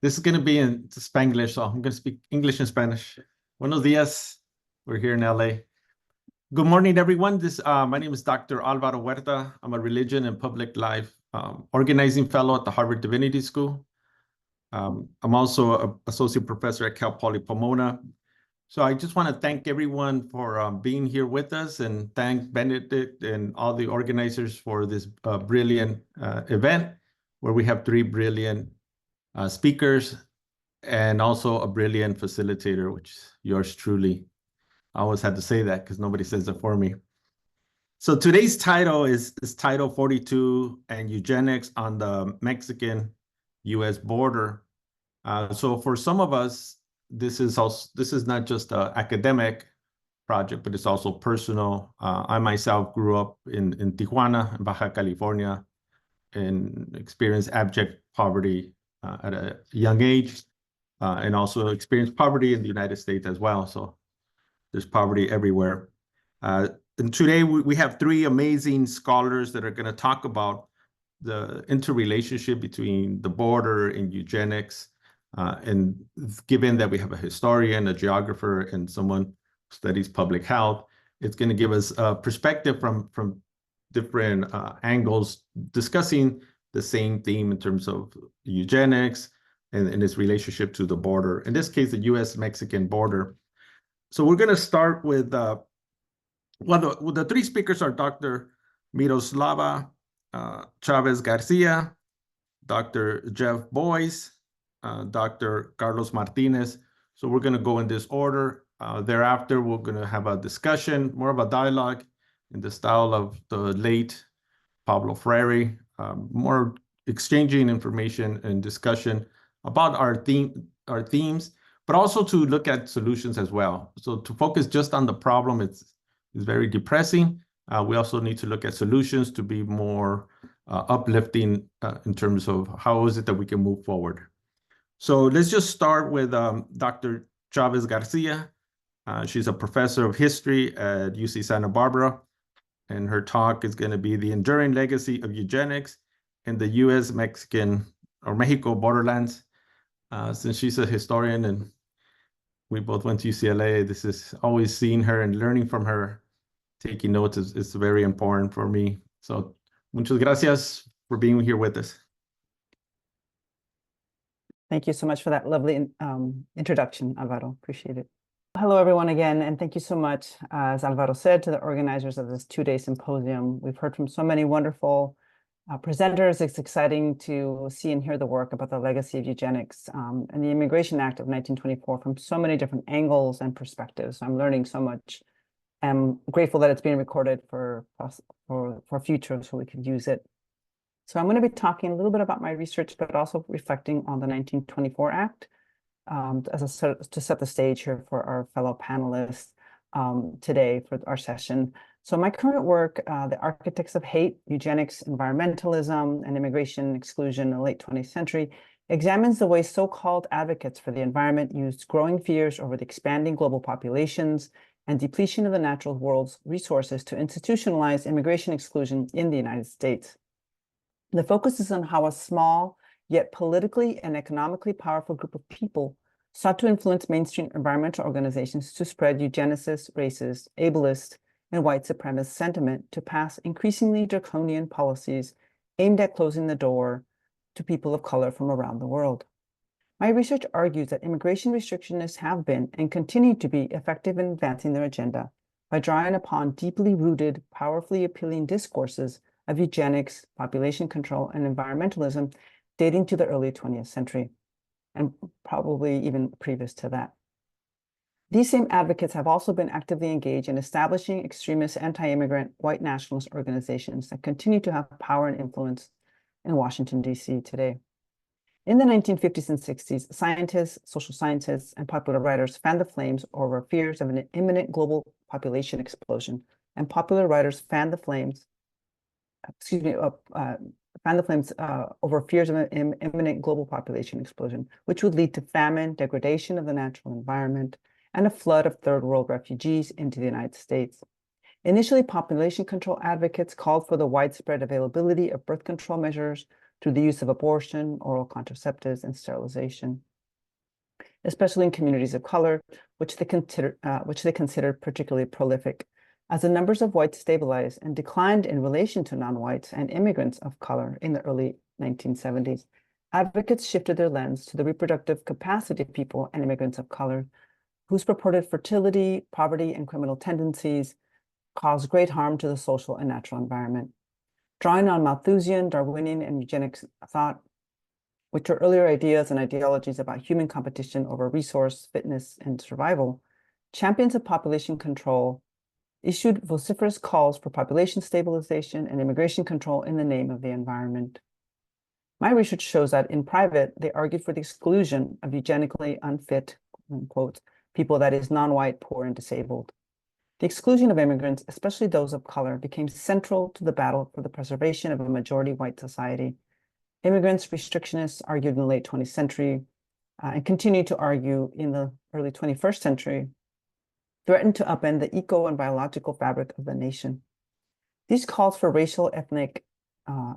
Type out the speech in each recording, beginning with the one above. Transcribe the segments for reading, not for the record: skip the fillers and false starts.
This is going to be in Spanglish, so I'm going to speak English and Spanish. Buenos días. We're here in LA. Good morning, everyone. My name is Dr. Alvaro Huerta. I'm a religion and public life organizing fellow at the Harvard Divinity School. I'm also an associate professor at Cal Poly Pomona. So I just want to thank everyone for being here with us, and thank Benedict and all the organizers for this brilliant event, where we have three brilliant speakers and also a brilliant facilitator, which is yours truly. I always had to say that because nobody says it for me. So today's title is Title 42 and Eugenics on the Mexican-US border. So for some of us, this is not just an academic project, but it's also personal. I myself grew up in Tijuana, in Baja California, and experienced abject poverty at a young age, and also experienced poverty in the United States as well. So there's poverty everywhere. And today we have three amazing scholars that are going to talk about the interrelationship between the border and eugenics. And given that we have a historian, a geographer, and someone who studies public health, it's going to give us a perspective from different angles, discussing the same theme in terms of eugenics and its relationship to the border. In this case, the U.S.-Mexican border. So we're going to start with, the three speakers are Dr. Miroslava Chavez Garcia, Dr. Jeff Boyce, Dr. Carlos Martinez. So we're going to go in this order. Thereafter, we're going to have a discussion, more of a dialogue in the style of the late Pablo Freire, more exchanging information and discussion about our themes, but also to look at solutions as well. So to focus just on the problem, is very depressing. We also need to look at solutions to be more uplifting in terms of how is it that we can move forward. So let's just start with Dr. Chavez Garcia. She's a professor of history at UC Santa Barbara, and her talk is going to be The Enduring Legacy of Eugenics in the U.S.-Mexican or Mexico borderlands. Since she's a historian and we both went to UCLA, this is always seeing her and learning from her, taking notes is very important for me. So muchas gracias for being here with us. Thank you so much for that lovely introduction, Alvaro. Appreciate it. Hello, everyone, again, and thank you so much, as Alvaro said, to the organizers of this two-day symposium. We've heard from so many wonderful presenters. It's exciting to see and hear the work about the legacy of eugenics and the Immigration Act of 1924 from so many different angles and perspectives. So I'm learning so much. I'm grateful that it's being recorded for future so we can use it. So I'm going to be talking a little bit about my research, but also reflecting on the 1924 Act to set the stage here for our fellow panelists today for our session. So my current work, The Architects of Hate, Eugenics, Environmentalism, and Immigration Exclusion in the late 20th century, examines the way so-called advocates for the environment used growing fears over the expanding global populations and depletion of the natural world's resources to institutionalize immigration exclusion in the United States. The focus is on how a small, yet politically and economically powerful group of people sought to influence mainstream environmental organizations to spread eugenicist, racist, ableist, and white supremacist sentiment to pass increasingly draconian policies aimed at closing the door to people of color from around the world. My research argues that immigration restrictionists have been and continue to be effective in advancing their agenda by drawing upon deeply rooted, powerfully appealing discourses of eugenics, population control, and environmentalism dating to the early 20th century, and probably even previous to that. These same advocates have also been actively engaged in establishing extremist anti-immigrant white nationalist organizations that continue to have power and influence in Washington, D.C. today. In the 1950s and 60s, scientists, social scientists, and popular writers fanned the flames over fears of an imminent global population explosion, and popular writers fanned the flames over fears of an imminent global population explosion, which would lead to famine, degradation of the natural environment, and a flood of third world refugees into the United States. Initially, population control advocates called for the widespread availability of birth control measures through the use of abortion, oral contraceptives, and sterilization, especially in communities of color, which they considered particularly prolific. As the numbers of whites stabilized and declined in relation to non-whites and immigrants of color in the early 1970s, advocates shifted their lens to the reproductive capacity of people and immigrants of color, whose purported fertility, poverty, and criminal tendencies caused great harm to the social and natural environment. Drawing on Malthusian, Darwinian, and eugenics thought, which were earlier ideas and ideologies about human competition over resource, fitness, and survival, champions of population control issued vociferous calls for population stabilization and immigration control in the name of the environment. My research shows that in private, they argued for the exclusion of eugenically unfit, quote, people that is non-white, poor, and disabled. The exclusion of immigrants, especially those of color, became central to the battle for the preservation of a majority white society. Immigrants, restrictionists argued in the late 20th century and continued to argue in the early 21st century, threatened to upend the eco and biological fabric of the nation. These calls for racial, ethnic,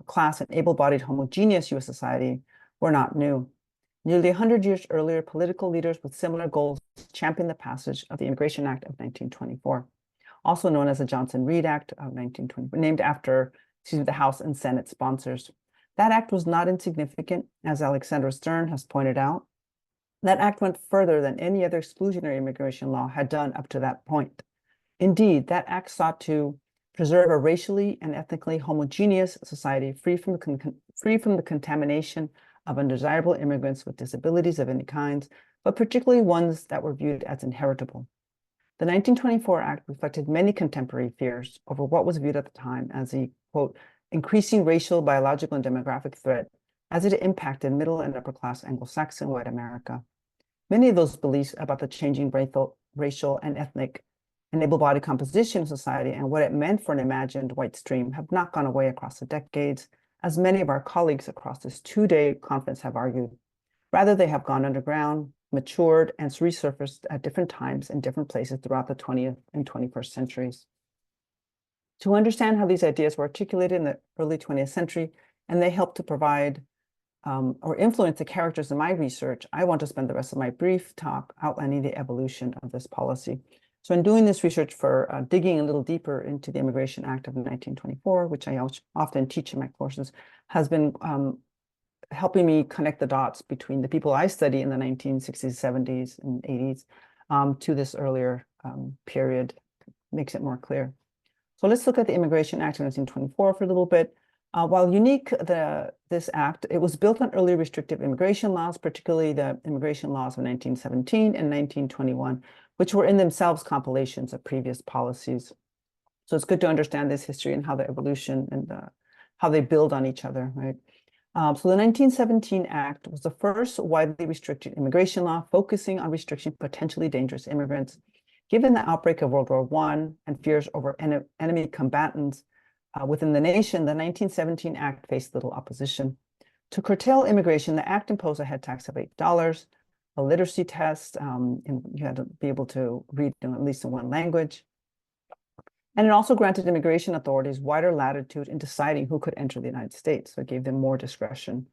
class, and able-bodied homogeneous U.S. society were not new. Nearly 100 years earlier, political leaders with similar goals championed the passage of the Immigration Act of 1924, also known as the Johnson-Reed Act of 1924, named after, the House and Senate sponsors. That act was not insignificant, as Alexandra Stern has pointed out. That act went further than any other exclusionary immigration law had done up to that point. Indeed, that act sought to preserve a racially and ethnically homogeneous society free from the contamination of undesirable immigrants with disabilities of any kind, but particularly ones that were viewed as inheritable. The 1924 Act reflected many contemporary fears over what was viewed at the time as the, quote, increasing racial, biological, and demographic threat as it impacted middle and upper class Anglo-Saxon white America. Many of those beliefs about the changing racial and ethnic and able-bodied composition of society and what it meant for an imagined white stream have not gone away across the decades, as many of our colleagues across this two-day conference have argued. Rather, they have gone underground, matured, and resurfaced at different times in different places throughout the 20th and 21st centuries. To understand how these ideas were articulated in the early 20th century, and they helped to provide or influence the characters in my research, I want to spend the rest of my brief talk outlining the evolution of this policy. So in doing this research for digging a little deeper into the Immigration Act of 1924, which I often teach in my courses, has been helping me connect the dots between the people I study in the 1960s, 70s, and 80s to this earlier period, makes it more clear. So let's look at the Immigration Act of 1924 for a little bit. While unique, this act, it was built on early restrictive immigration laws, particularly the immigration laws of 1917 and 1921, which were in themselves compilations of previous policies. So it's good to understand this history and how the evolution and how they build on each other, right? So the 1917 Act was the first widely restricted immigration law focusing on restricting potentially dangerous immigrants. Given the outbreak of World War I and fears over enemy combatants within the nation, the 1917 Act faced little opposition. To curtail immigration, the Act imposed a head tax of $8, a literacy test, and you had to be able to read at least in one language. And it also granted immigration authorities wider latitude in deciding who could enter the United States. So it gave them more discretion.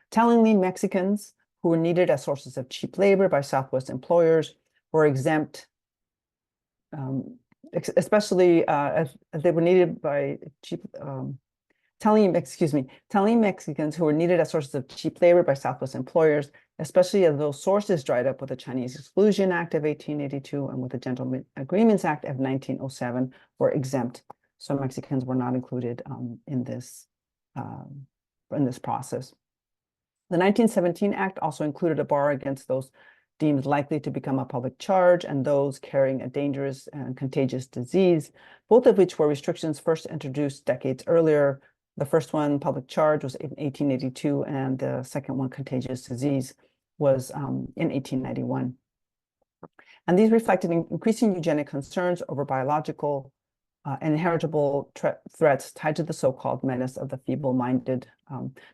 Tellingly, Mexicans who were needed as sources of cheap labor by Southwest employers were exempt, especially as they were needed by cheap, telling Mexicans who were needed as sources of cheap labor by Southwest employers, especially as those sources dried up with the Chinese Exclusion Act of 1882 and with the Gentlemen Agreements Act of 1907, were exempt. So Mexicans were not included in this process. The 1917 Act also included a bar against those deemed likely to become a public charge and those carrying a dangerous and contagious disease, both of which were restrictions first introduced decades earlier. The first one, public charge, was in 1882, and the second one, contagious disease, was in 1891. And these reflected increasing eugenic concerns over biological and inheritable threats tied to the so-called menace of the feeble-minded.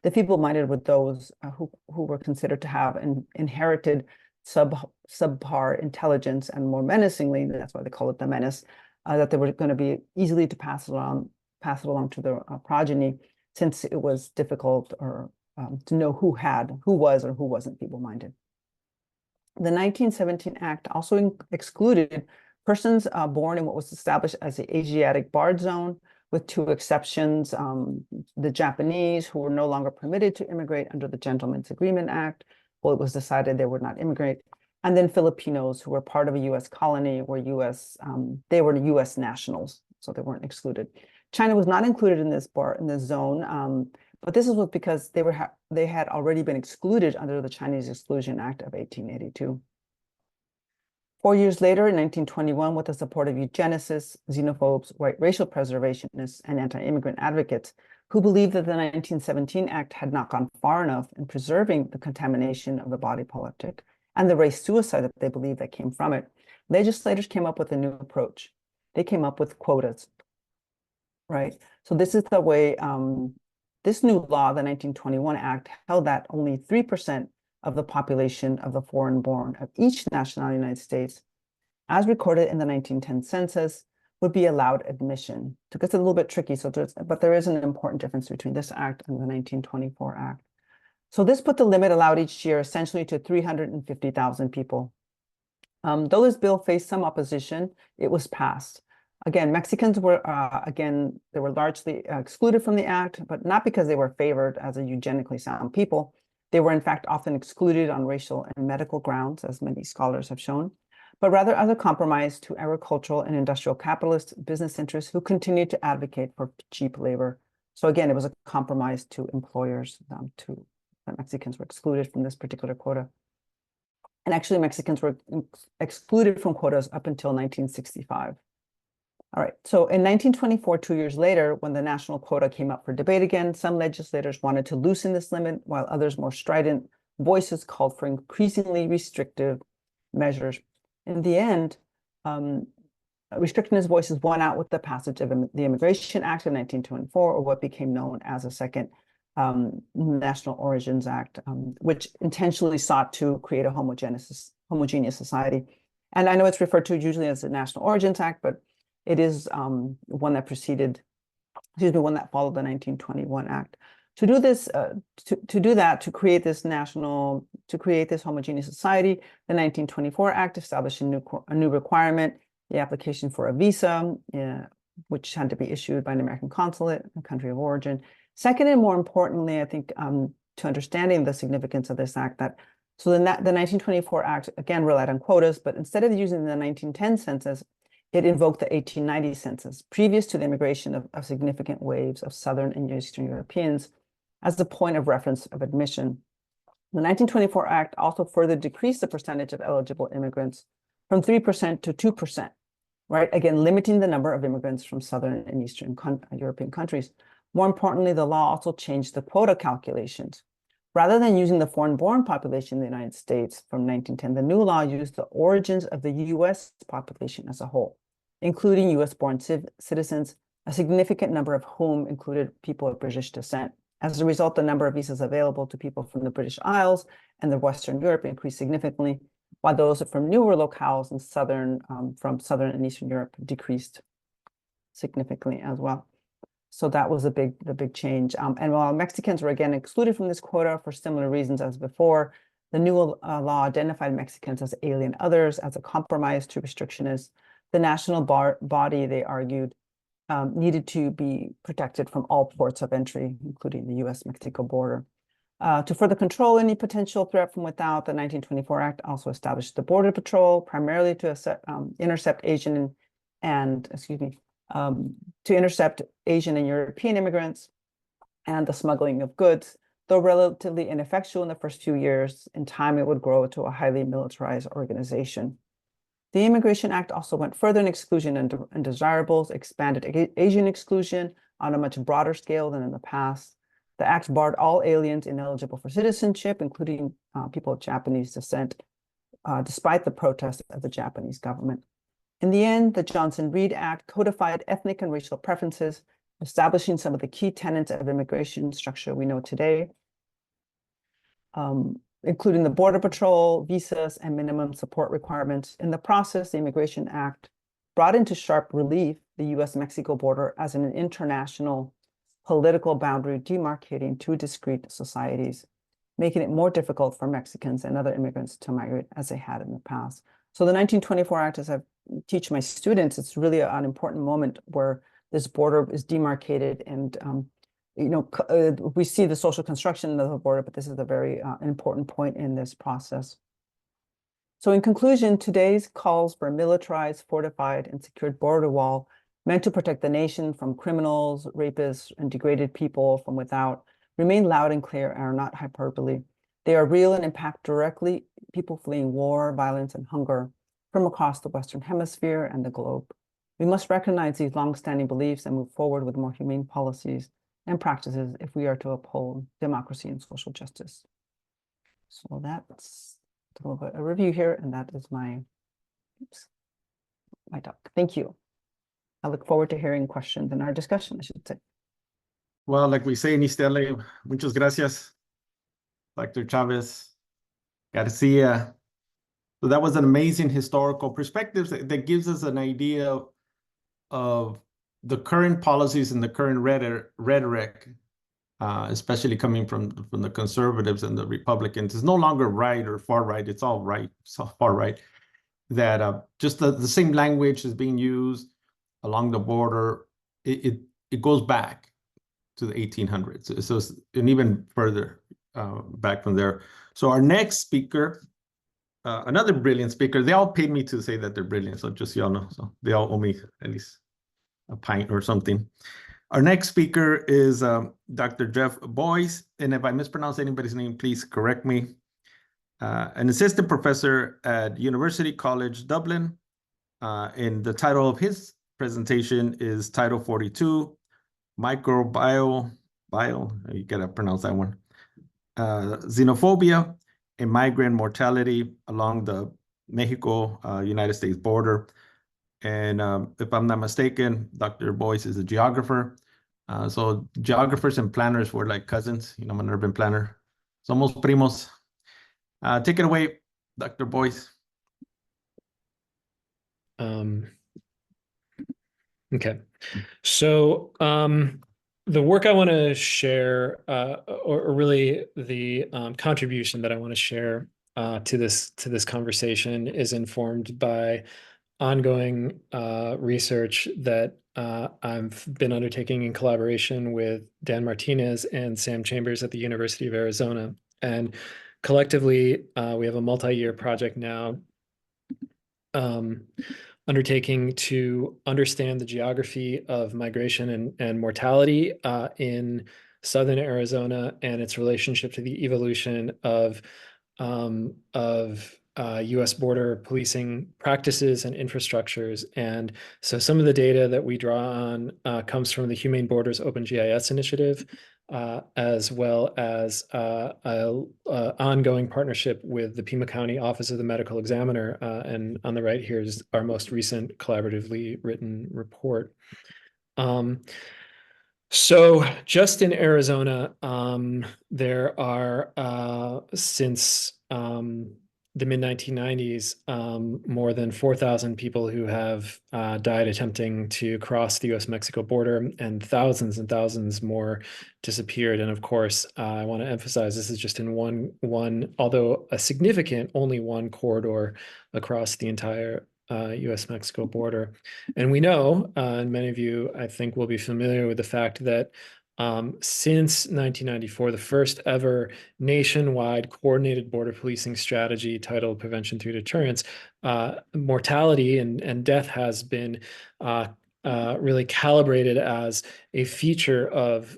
The feeble-minded were those who were considered to have an inherited subpar intelligence, and more menacingly, that's why they call it the menace, that they were going to be easily to pass it along to their progeny, since it was difficult or to know who was or who wasn't feeble-minded. The 1917 Act also excluded persons born in what was established as the Asiatic barred zone, with two exceptions: the Japanese, who were no longer permitted to immigrate under the Gentleman's Agreement Act. Well, it was decided they would not immigrate. And then Filipinos, who were part of a U.S. colony, they were U.S. nationals, so they weren't excluded. China was not included in this zone, but this was because they had already been excluded under the Chinese Exclusion Act of 1882. 4 years later, in 1921, with the support of eugenicists, xenophobes, white racial preservationists, and anti-immigrant advocates who believed that the 1917 Act had not gone far enough in preserving the contamination of the body politic and the race suicide that they believed that came from it, legislators came up with a new approach. They came up with quotas, right? So this is the way, this new law, the 1921 Act, held that only 3% of the population of the foreign-born of each nationality in the United States, as recorded in the 1910 census, would be allowed admission. So it's a little bit tricky, but there is an important difference between this act and the 1924 Act. So this put the limit allowed each year essentially to 350,000 people. Though this bill faced some opposition, it was passed. Again, Mexicans were, they were largely excluded from the act, but not because they were favored as a eugenically sound people. They were in fact often excluded on racial and medical grounds, as many scholars have shown, but rather as a compromise to agricultural and industrial capitalist business interests who continued to advocate for cheap labor. So again, it was a compromise to employers, that Mexicans were excluded from this particular quota. And actually, Mexicans were excluded from quotas up until 1965. All right, so in 1924, 2 years later, when the national quota came up for debate again, some legislators wanted to loosen this limit, while others, more strident voices, called for increasingly restrictive measures. In the end, restrictionist voices won out with the passage of the Immigration Act of 1924, or what became known as the Second National Origins Act, which intentionally sought to create a homogeneous society. And I know it's referred to usually as the National Origins Act, but it is one that followed the 1921 Act. To do this, to create this homogeneous society, the 1924 Act established a new requirement: the application for a visa, which had to be issued by an American consulate, a country of origin. Second, and more importantly, I think, to understanding the significance of this act, the 1924 Act again relied on quotas, but instead of using the 1910 census, it invoked the 1890 census, previous to the immigration of significant waves of Southern and Eastern Europeans, as the point of reference of admission. The 1924 Act also further decreased the percentage of eligible immigrants from 3% to 2%, right? Again, limiting the number of immigrants from Southern and Eastern European countries. More importantly, the law also changed the quota calculations. Rather than using the foreign-born population in the United States from 1910, the new law used the origins of the U.S. population as a whole, including U.S.-born citizens, a significant number of whom included people of British descent. As a result, the number of visas available to people from the British Isles and the Western Europe increased significantly, while those from newer locales and from Southern and Eastern Europe decreased significantly as well. So that was the big change. And while Mexicans were again excluded from this quota for similar reasons as before, the new law identified Mexicans as alien others, as a compromise to restrictionists. The national body, they argued, needed to be protected from all ports of entry, including the U.S.-Mexico border. To further control any potential threat from without, the 1924 Act also established the Border Patrol, primarily to intercept Asian and European immigrants and the smuggling of goods. Though relatively ineffectual in the first few years, in time it would grow to a highly militarized organization. The Immigration Act also went further in exclusion and undesirables, expanded Asian exclusion on a much broader scale than in the past. The act barred all aliens ineligible for citizenship, including people of Japanese descent, despite the protest of the Japanese government. In the end, the Johnson-Reed Act codified ethnic and racial preferences, establishing some of the key tenets of immigration structure we know today, including the Border Patrol, visas, and minimum support requirements. In the process, the Immigration Act brought into sharp relief the U.S.-Mexico border as an international political boundary demarcating two discrete societies, making it more difficult for Mexicans and other immigrants to migrate as they had in the past. So the 1924 Act, as I teach my students, it's really an important moment where this border is demarcated, and we see the social construction of the border, but this is a very important point in this process. So in conclusion, today's calls for a militarized, fortified, and secured border wall meant to protect the nation from criminals, rapists, and degraded people from without remain loud and clear and are not hyperbole. They are real and impact directly people fleeing war, violence, and hunger from across the Western Hemisphere and the globe. We must recognize these longstanding beliefs and move forward with more humane policies and practices if we are to uphold democracy and social justice. So that's a little bit of a review here, and that is my talk. Thank you. I look forward to hearing questions in our discussion, I should say. Well, like we say in East LA, muchas gracias, Dr. Chavez Garcia. So that was an amazing historical perspective that gives us an idea of the current policies and the current rhetoric, especially coming from the conservatives and the Republicans. It's no longer right or far right. It's all right. It's all far right. That just the same language is being used along the border. It goes back to the 1800s. So and even further back from there. So our next speaker, another brilliant speaker. They all paid me to say that they're brilliant. So just so y'all know. So they all owe me at least a pint or something. Our next speaker is Dr. Jeff Boyce. And if I mispronounce anybody's name, please correct me. An assistant professor at University College Dublin. And the title of his presentation is Title 42, Microbial, you gotta pronounce that one, Xenophobia and Migrant Mortality along the Mexico-United States border. And if I'm not mistaken, Dr. Boyce is a geographer. So geographers and planners were like cousins. I'm an urban planner. Somos primos. Take it away, Dr. Boyce. Okay. So the work I want to share, or really the contribution that I want to share to this conversation is informed by ongoing research that I've been undertaking in collaboration with Dan Martinez and Sam Chambers at the University of Arizona. And collectively, we have a multi-year project now undertaking to understand the geography of migration and mortality in southern Arizona and its relationship to the evolution of U.S. border policing practices and infrastructures. And so some of the data that we draw on comes from the Humane Borders OpenGIS initiative, as well as an ongoing partnership with the Pima County Office of the Medical Examiner. And on the right here is our most recent collaboratively written report. So just in Arizona, there are, since the mid-1990s, more than 4,000 people who have died attempting to cross the U.S.-Mexico border, and thousands more disappeared. And of course, I want to emphasize this is just in one, although a significant, only one corridor across the entire U.S.-Mexico border. And we know, and many of you, I think, will be familiar with the fact that since 1994, the first ever nationwide coordinated border policing strategy titled Prevention Through Deterrence, mortality and death has been really calibrated as a feature of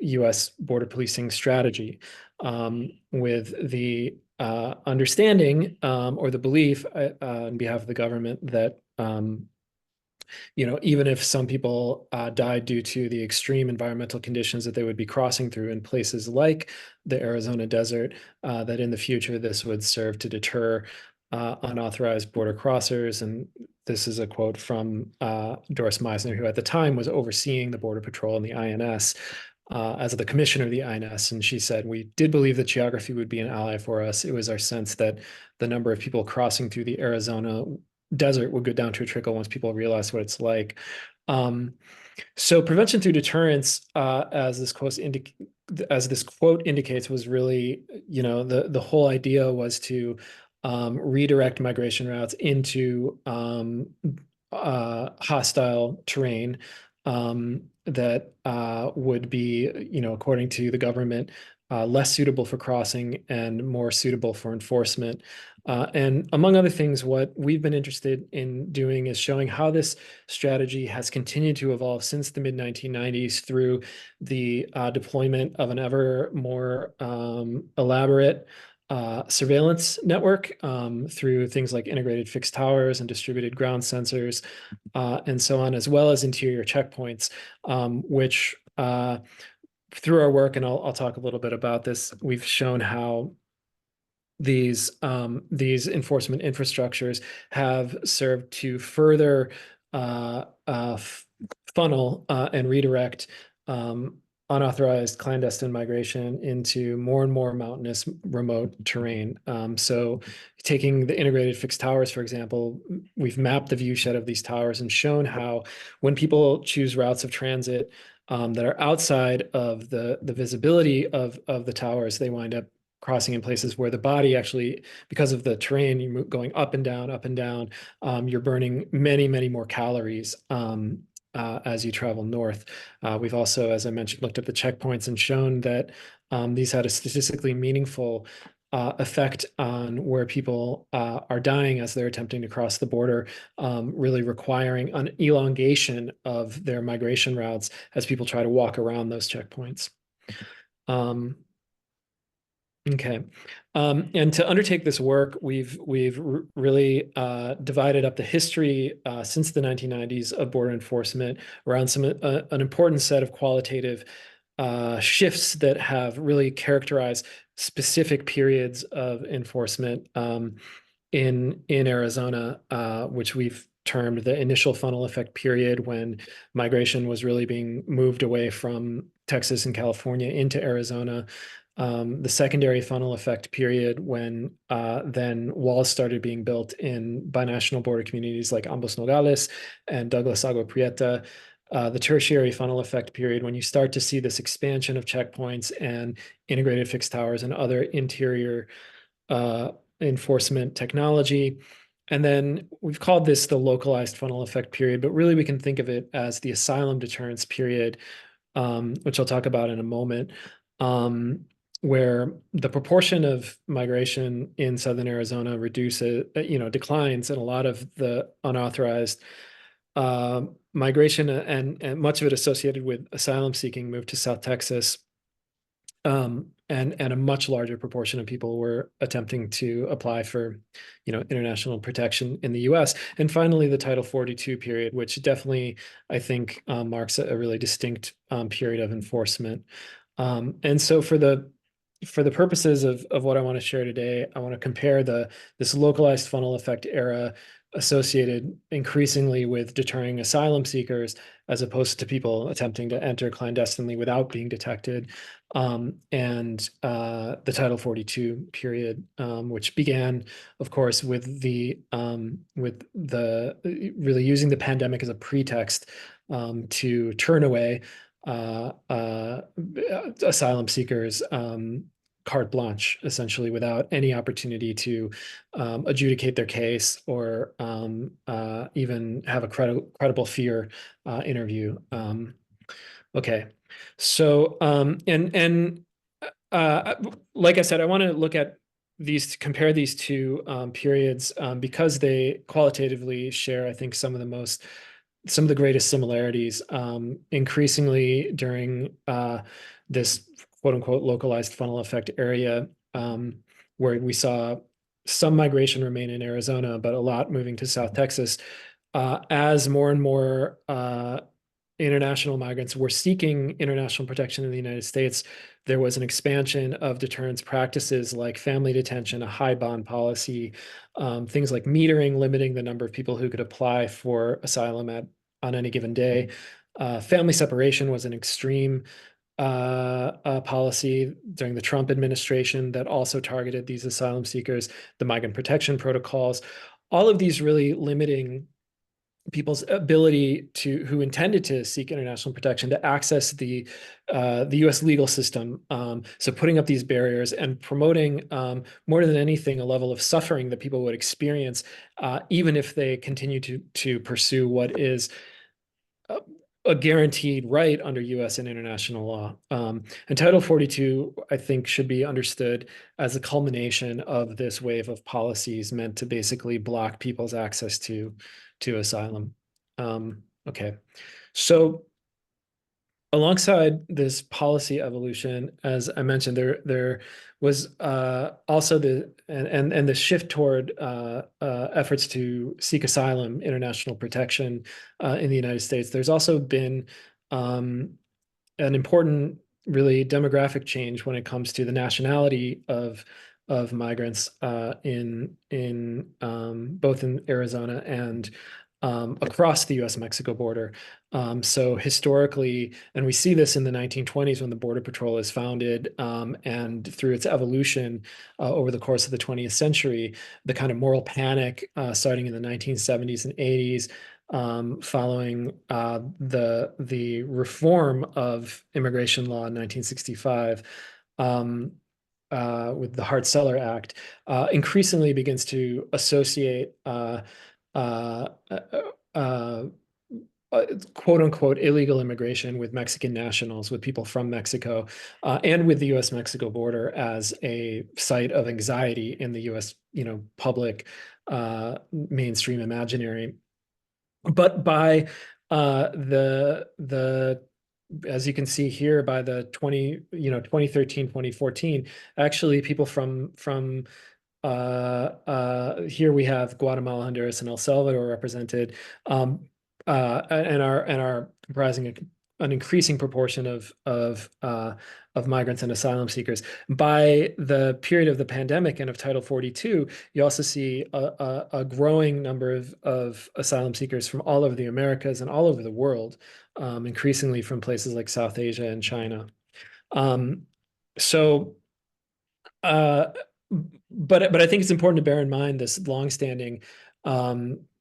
U.S. border policing strategy, with the understanding or the belief on behalf of the government that even if some people died due to the extreme environmental conditions that they would be crossing through in places like the Arizona desert, that in the future this would serve to deter unauthorized border crossers. And this is a quote from Doris Meisner, who at the time was overseeing the Border Patrol and the INS, as the commissioner of the INS. And she said, "We did believe that geography would be an ally for us. It was our sense that the number of people crossing through the Arizona desert would go down to a trickle once people realized what it's like." So prevention through deterrence, as this quote indicates, was really, the whole idea was to redirect migration routes into hostile terrain that would be, according to the government, less suitable for crossing and more suitable for enforcement. And among other things, what we've been interested in doing is showing how this strategy has continued to evolve since the mid-1990s through the deployment of an ever more elaborate surveillance network through things like integrated fixed towers and distributed ground sensors and so on, as well as interior checkpoints, which through our work, and I'll talk a little bit about this, we've shown how these enforcement infrastructures have served to further funnel and redirect unauthorized clandestine migration into more and more mountainous, remote terrain. So taking the integrated fixed towers, for example, we've mapped the viewshed of these towers and shown how when people choose routes of transit that are outside of the visibility of the towers, they wind up crossing in places where the body actually, because of the terrain, you're going up and down, you're burning many, many more calories as you travel north. We've also, as I mentioned, looked at the checkpoints and shown that these had a statistically meaningful effect on where people are dying as they're attempting to cross the border, really requiring an elongation of their migration routes as people try to walk around those checkpoints. Okay. And to undertake this work, we've really divided up the history since the 1990s of border enforcement around an important set of qualitative shifts that have really characterized specific periods of enforcement in Arizona, which we've termed the initial funnel effect period, when migration was really being moved away from Texas and California into Arizona. The secondary funnel effect period, when then walls started being built in binational border communities like Ambos Nogales and Douglas Agua Prieta. The tertiary funnel effect period, when you start to see this expansion of checkpoints and integrated fixed towers and other interior enforcement technology. And then we've called this the localized funnel effect period, but really we can think of it as the asylum deterrence period, which I'll talk about in a moment, where the proportion of migration in southern Arizona declines, and a lot of the unauthorized migration and much of it associated with asylum seeking moved to South Texas. And a much larger proportion of people were attempting to apply for, international protection in the U.S. And finally, the Title 42 period, which definitely, I think, marks a really distinct period of enforcement. And so for the purposes of what I want to share today, I want to compare this localized funnel effect era associated increasingly with deterring asylum seekers, as opposed to people attempting to enter clandestinely without being detected, and the Title 42 period, which began, of course, with really using the pandemic as a pretext to turn away asylum seekers carte blanche, essentially, without any opportunity to adjudicate their case or even have a credible fear interview. Okay, so like I said, I want to compare these two periods because they qualitatively share, I think, some of the greatest similarities. Increasingly during this quote unquote localized funnel effect area, where we saw some migration remain in Arizona, but a lot moving to South Texas, as more and more international migrants were seeking international protection in the United States. There was an expansion of deterrence practices like family detention, a high bond policy, things like metering, limiting the number of people who could apply for asylum on any given day. Family separation was an extreme policy during the Trump administration that also targeted these asylum seekers. The migrant protection protocols, all of these really limiting people's ability who intended to seek international protection to access the U.S. legal system. So putting up these barriers and promoting more than anything a level of suffering that people would experience, even if they continue to pursue what is a guaranteed right under U.S. and international law. And Title 42, I think, should be understood as a culmination of this wave of policies meant to basically block people's access to asylum. Okay, so alongside this policy evolution, as I mentioned, there was also the shift toward efforts to seek asylum, international protection in the United States. There's also been an important, really demographic change when it comes to the nationality of migrants in both in Arizona and across the U.S.-Mexico border. So historically, and we see this in the 1920s when the Border Patrol is founded, and through its evolution over the course of the 20th century, the kind of moral panic starting in the 1970s and 80s, following the reform of immigration law in 1965, with the Hart-Celler Act, increasingly begins to associate quote unquote illegal immigration with Mexican nationals, with people from Mexico, and with the U.S.-Mexico border as a site of anxiety in the U.S. Public mainstream imaginary. But by as you can see here, by the 2013, 2014, actually people from here we have Guatemala, Honduras, and El Salvador represented, and are comprising an increasing proportion of migrants and asylum seekers. By the period of the pandemic and of Title 42, you also see a growing number of asylum seekers from all over the Americas and all over the world, increasingly from places like South Asia and China. But I think it's important to bear in mind this longstanding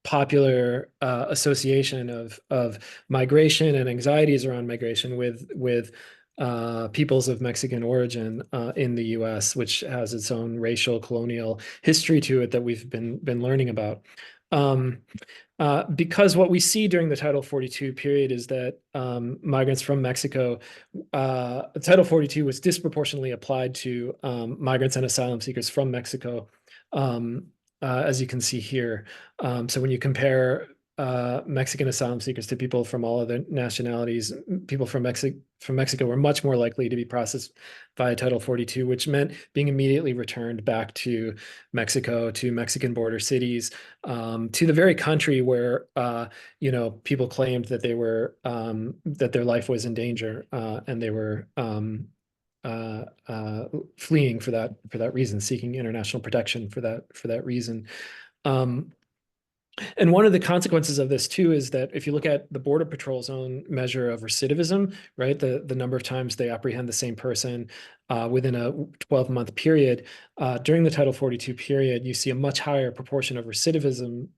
popular association of migration and anxieties around migration with peoples of Mexican origin in the U.S., which has its own racial colonial history to it that we've been learning about. Because what we see during the Title 42 period is that migrants from Mexico, Title 42 was disproportionately applied to migrants and asylum seekers from Mexico, as you can see here. So when you compare Mexican asylum seekers to people from all other nationalities, people from Mexico were much more likely to be processed via Title 42, which meant being immediately returned back to Mexico, to Mexican border cities, to the very country where people claimed that they were that their life was in danger, and they were fleeing for that reason, seeking international protection for that reason. And one of the consequences of this too is that if you look at the Border Patrol's own measure of recidivism, right, the number of times they apprehend the same person within a 12-month period, during the Title 42 period, you see a much higher proportion of recidivism,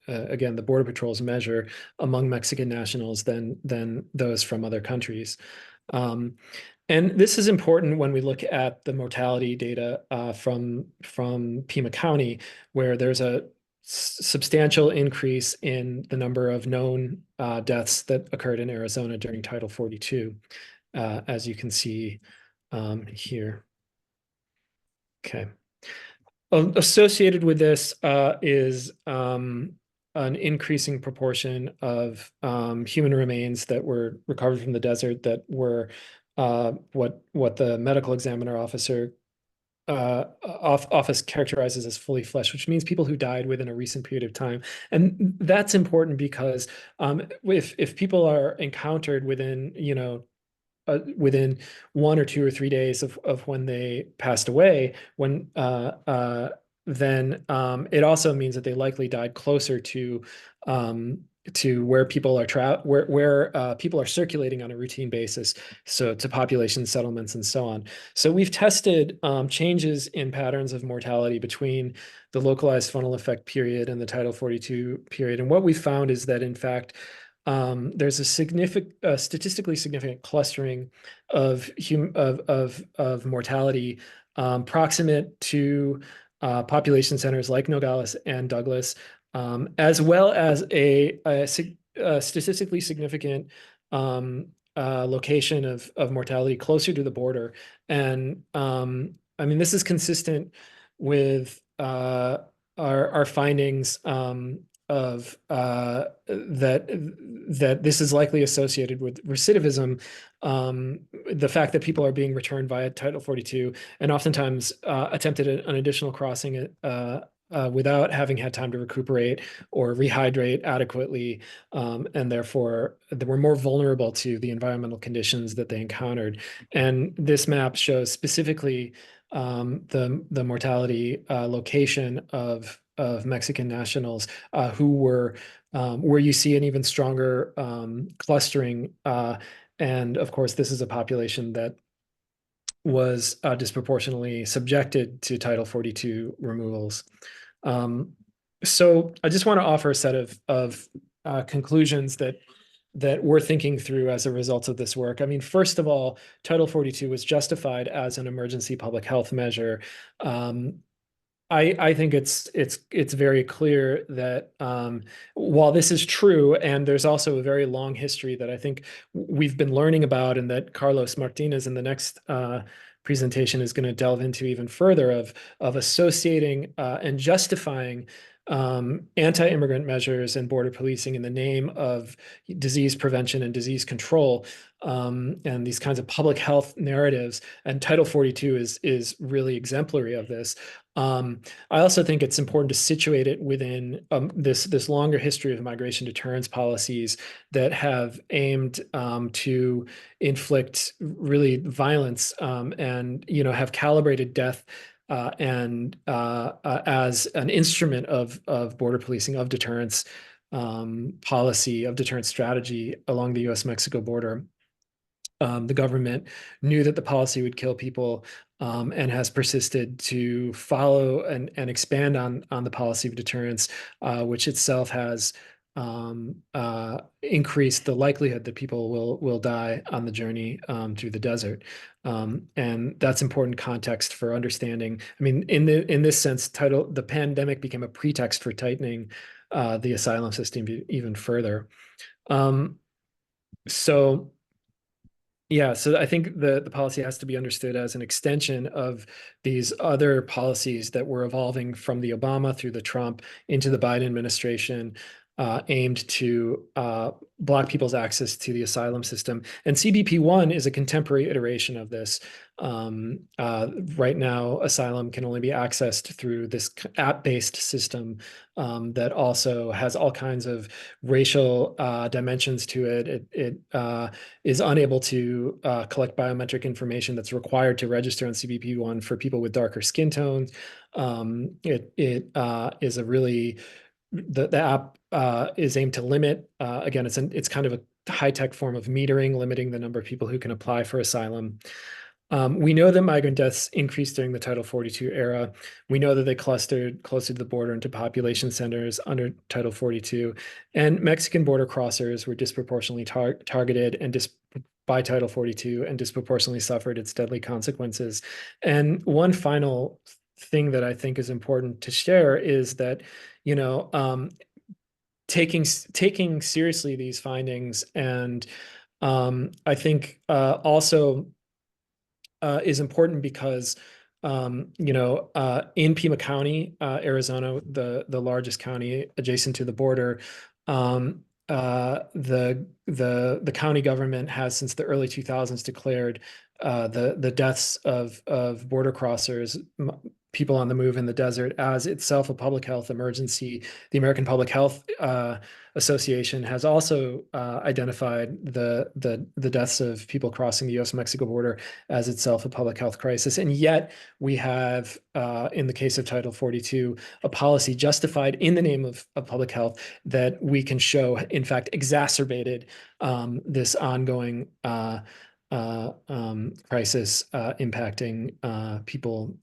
again, the Border Patrol's measure, among Mexican nationals than those from other countries. And this is important when we look at the mortality data from Pima County, where there's a substantial increase in the number of known deaths that occurred in Arizona during Title 42, as you can see here. Okay. Associated with this is an increasing proportion of human remains that were recovered from the desert that were what the medical examiner office characterizes as fully fleshed, which means people who died within a recent period of time. And that's important because if people are encountered within, within 1 or 2 or 3 days of when they passed away, then it also means that they likely died closer to where people are where people are circulating on a routine basis, so to population settlements and so on. So we've tested changes in patterns of mortality between the localized funnel effect period and the Title 42 period. And what we found is that, in fact, there's a statistically significant clustering of mortality proximate to population centers like Nogales and Douglas, as well as a statistically significant location of mortality closer to the border. And I mean, this is consistent with our findings of that this is likely associated with recidivism, the fact that people are being returned via Title 42 and oftentimes attempted an additional crossing without having had time to recuperate or rehydrate adequately, and therefore they were more vulnerable to the environmental conditions that they encountered. And this map shows specifically the mortality location of Mexican nationals who were where you see an even stronger clustering. And of course, this is a population that was disproportionately subjected to Title 42 removals. So I just want to offer a set of conclusions that we're thinking through as a result of this work. I mean, first of all, Title 42 was justified as an emergency public health measure. I think it's very clear that while this is true, and there's also a very long history that I think we've been learning about, and that Carlos Martinez in the next presentation is going to delve into even further, of associating and justifying anti-immigrant measures and border policing in the name of disease prevention and disease control, and these kinds of public health narratives. And Title 42 is really exemplary of this. I also think it's important to situate it within this longer history of migration deterrence policies that have aimed to inflict really violence and have calibrated death and as an instrument of border policing, of deterrence policy, of deterrence strategy along the U.S.-Mexico border. The government knew that the policy would kill people and has persisted to follow and expand on the policy of deterrence, which itself has increased the likelihood that people will die on the journey through the desert. And that's important context for understanding. I mean, in this sense, the pandemic became a pretext for tightening the asylum system even further. So I think the policy has to be understood as an extension of these other policies that were evolving from the Obama through the Trump into the Biden administration, aimed to block people's access to the asylum system. And CBP-1 is a contemporary iteration of this. Right now, asylum can only be accessed through this app-based system that also has all kinds of racial dimensions to it. It is unable to collect biometric information that's required to register on CBP-1 for people with darker skin tones. It is a really the app is aimed to limit. Again, it's kind of a high-tech form of metering, limiting the number of people who can apply for asylum. We know that migrant deaths increased during the Title 42 era. We know that they clustered closer to the border into population centers under Title 42, and Mexican border crossers were disproportionately targeted and by Title 42 and disproportionately suffered its deadly consequences. And one final thing that I think is important to share is that, taking seriously these findings, and I think also is important because in Pima County, Arizona, the largest county adjacent to the border, the county government has since the early 2000s declared the deaths of border crossers, people on the move in the desert as itself a public health emergency. The American Public Health Association has also identified the deaths of people crossing the U.S.-Mexico border as itself a public health crisis. And yet we have, in the case of Title 42, a policy justified in the name of public health that we can show, in fact, exacerbated this ongoing crisis impacting people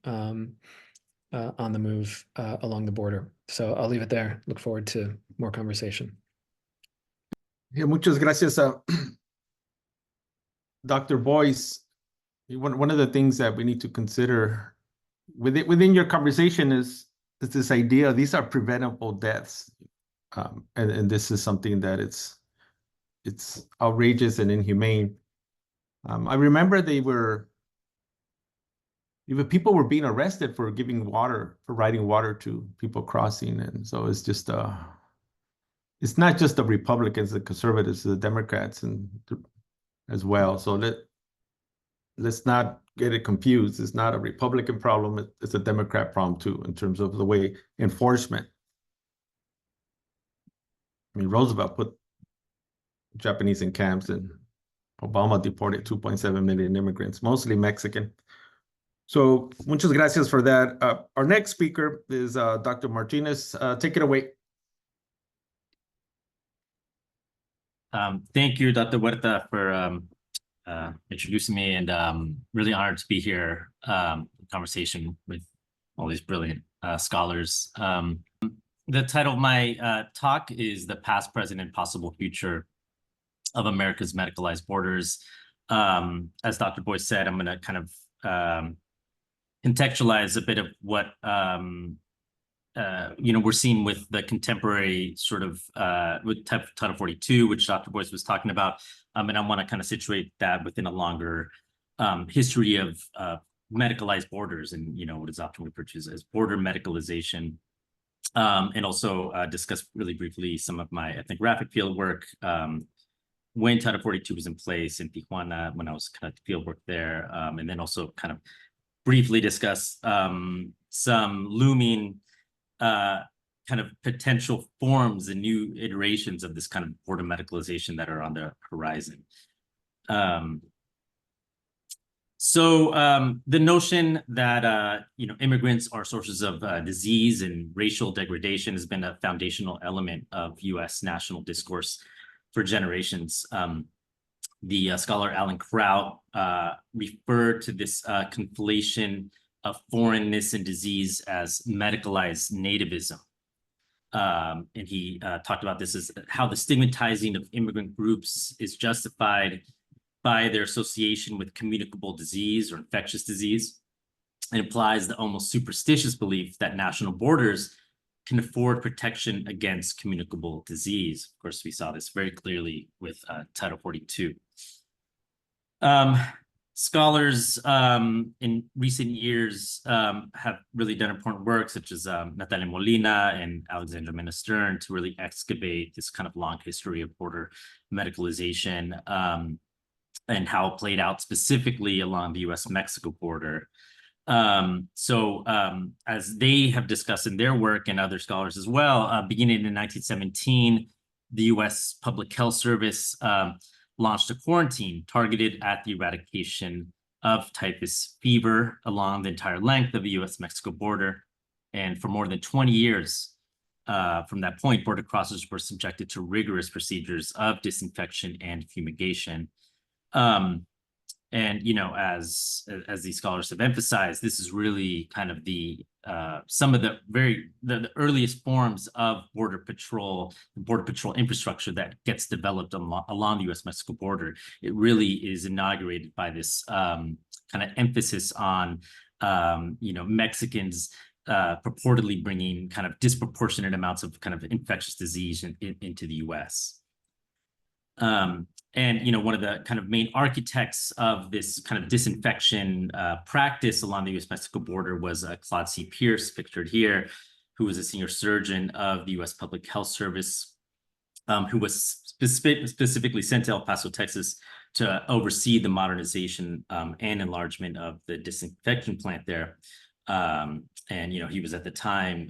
on the move along the border. So I'll leave it there. Look forward to more conversation. Yeah, muchas gracias, Dr. Boyce. One of the things that we need to consider within your conversation is this idea, these are preventable deaths. And this is something that it's outrageous and inhumane. I remember people were being arrested for giving water, for riding water to people crossing. And so it's just, it's not just the Republicans, the conservatives, the Democrats, and as well. So let's not get it confused. It's not a Republican problem. It's a Democrat problem too, in terms of the way enforcement. I mean, Roosevelt put Japanese in camps, and Obama deported 2.7 million immigrants, mostly Mexican. So muchas gracias for that. Our next speaker is Dr. Martinez. Take it away. Thank you, Dr. Huerta, for introducing me, and really honored to be here in conversation with all these brilliant scholars. The title of my talk is The Past, Present, and Possible Future of America's Medicalized Borders. As Dr. Boyce said, I'm going to kind of contextualize a bit of what we're seeing with the contemporary sort of with Title 42, which Dr. Boyce was talking about, and I want to kind of situate that within a longer history of medicalized borders, and what is often referred to as border medicalization, and also discuss really briefly some of my ethnographic field work when Title 42 was in place in Tijuana, when I was kind of field work there, and then also kind of briefly discuss some looming kind of potential forms and new iterations of this kind of border medicalization that are on the horizon. So the notion that immigrants are sources of disease and racial degradation has been a foundational element of U.S. national discourse for generations. The scholar Alan Kraut referred to this conflation of foreignness and disease as medicalized nativism. And he talked about this as how the stigmatizing of immigrant groups is justified by their association with communicable disease or infectious disease. It implies the almost superstitious belief that national borders can afford protection against communicable disease. Of course, we saw this very clearly with Title 42. Scholars in recent years have really done important work, such as Natalia Molina and Alexandra Mena-Stern, to really excavate this kind of long history of border medicalization and how it played out specifically along the U.S.-Mexico border. As they have discussed in their work, and other scholars as well, beginning in 1917, the U.S. Public Health Service launched a quarantine targeted at the eradication of typhus fever along the entire length of the U.S.-Mexico border. And for more than 20 years from that point, border crossers were subjected to rigorous procedures of disinfection and fumigation. And as these scholars have emphasized, this is really kind of the some of the earliest forms of border patrol infrastructure that gets developed along the U.S.-Mexico border. It really is inaugurated by this kind of emphasis on Mexicans purportedly bringing kind of disproportionate amounts of kind of infectious disease into the U.S. And one of the kind of main architects of this kind of disinfection practice along the U.S.-Mexico border was Claude C. Pierce, pictured here, who was a senior surgeon of the U.S. Public Health Service, who was specifically sent to El Paso, Texas, to oversee the modernization and enlargement of the disinfection plant there. And, he was at the time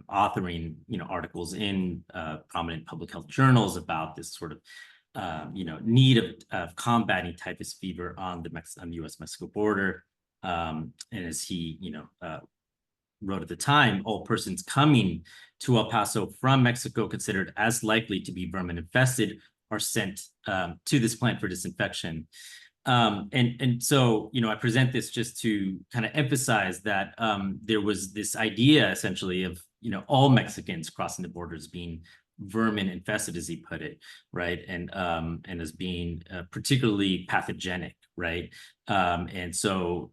authoring, articles in prominent public health journals about this sort of, need of combating typhus fever on the U.S.-Mexico border. And as he, wrote at the time, all persons coming to El Paso from Mexico considered as likely to be vermin infested are sent to this plant for disinfection. And so, I present this just to kind of emphasize that there was this idea essentially of, all Mexicans crossing the borders being vermin infested, as he put it, right? And as being particularly pathogenic, right? And so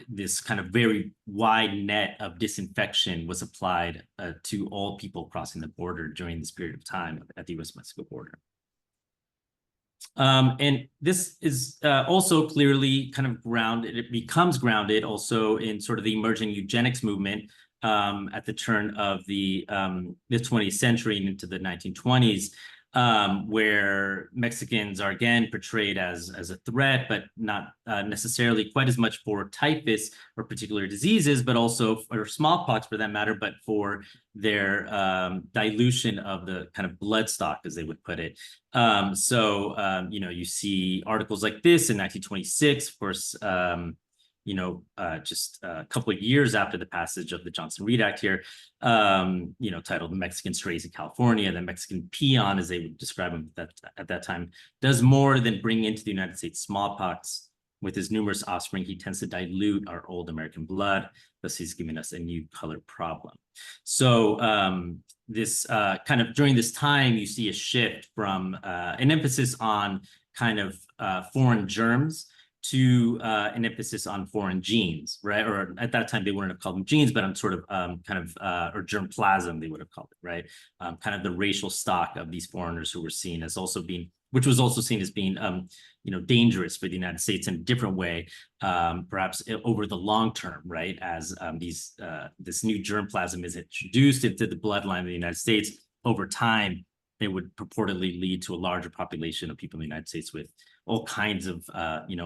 this kind of very wide net of disinfection was applied to all people crossing the border during this period of time at the U.S.-Mexico border. And this is also clearly kind of grounded, it becomes grounded also in sort of the emerging eugenics movement at the turn of the 20th century and into the 1920s, where Mexicans are again portrayed as a threat, but not necessarily quite as much for typhus or particular diseases, but also for smallpox for that matter, but for their dilution of the kind of blood stock, as they would put it. You see articles like this in 1926, of course, just a couple of years after the passage of the Johnson-Reed Act here, titled "The Mexican Strays in California." The Mexican peon, as they would describe him at that time, does more than bring into the United States smallpox. With his numerous offspring, he tends to dilute our old American blood. Thus, he's giving us a new color problem. So this kind of during this time, you see a shift from an emphasis on kind of foreign germs to an emphasis on foreign genes, right? Or at that time, they wouldn't have called them genes, but on sort of or germplasm, they would have called it, right? Kind of the racial stock of these foreigners who were seen as also being, which was also seen as being, dangerous for the United States in a different way, perhaps over the long term, right? As this new germplasm is introduced into the bloodline of the United States, over time, it would purportedly lead to a larger population of people in the United States with all kinds of,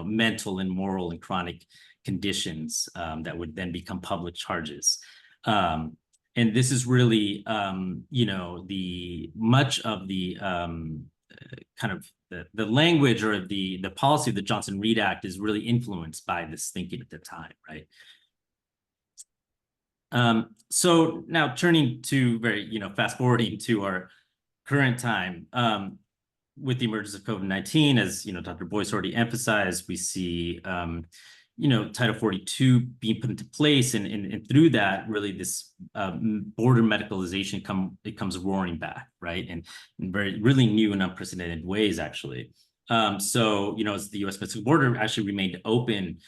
mental and moral and chronic conditions that would then become public charges. And this is really, the much of the kind of the language or the policy of the Johnson-Reed Act is really influenced by this thinking at the time, right? So now turning to fast forwarding to our current time, with the emergence of COVID-19, as Dr. Boyce already emphasized, we see Title 42 being put into place, and through that, really this border medicalization comes roaring back, right? And in really new and unprecedented ways, actually. As the U.S.-Mexico border actually remained open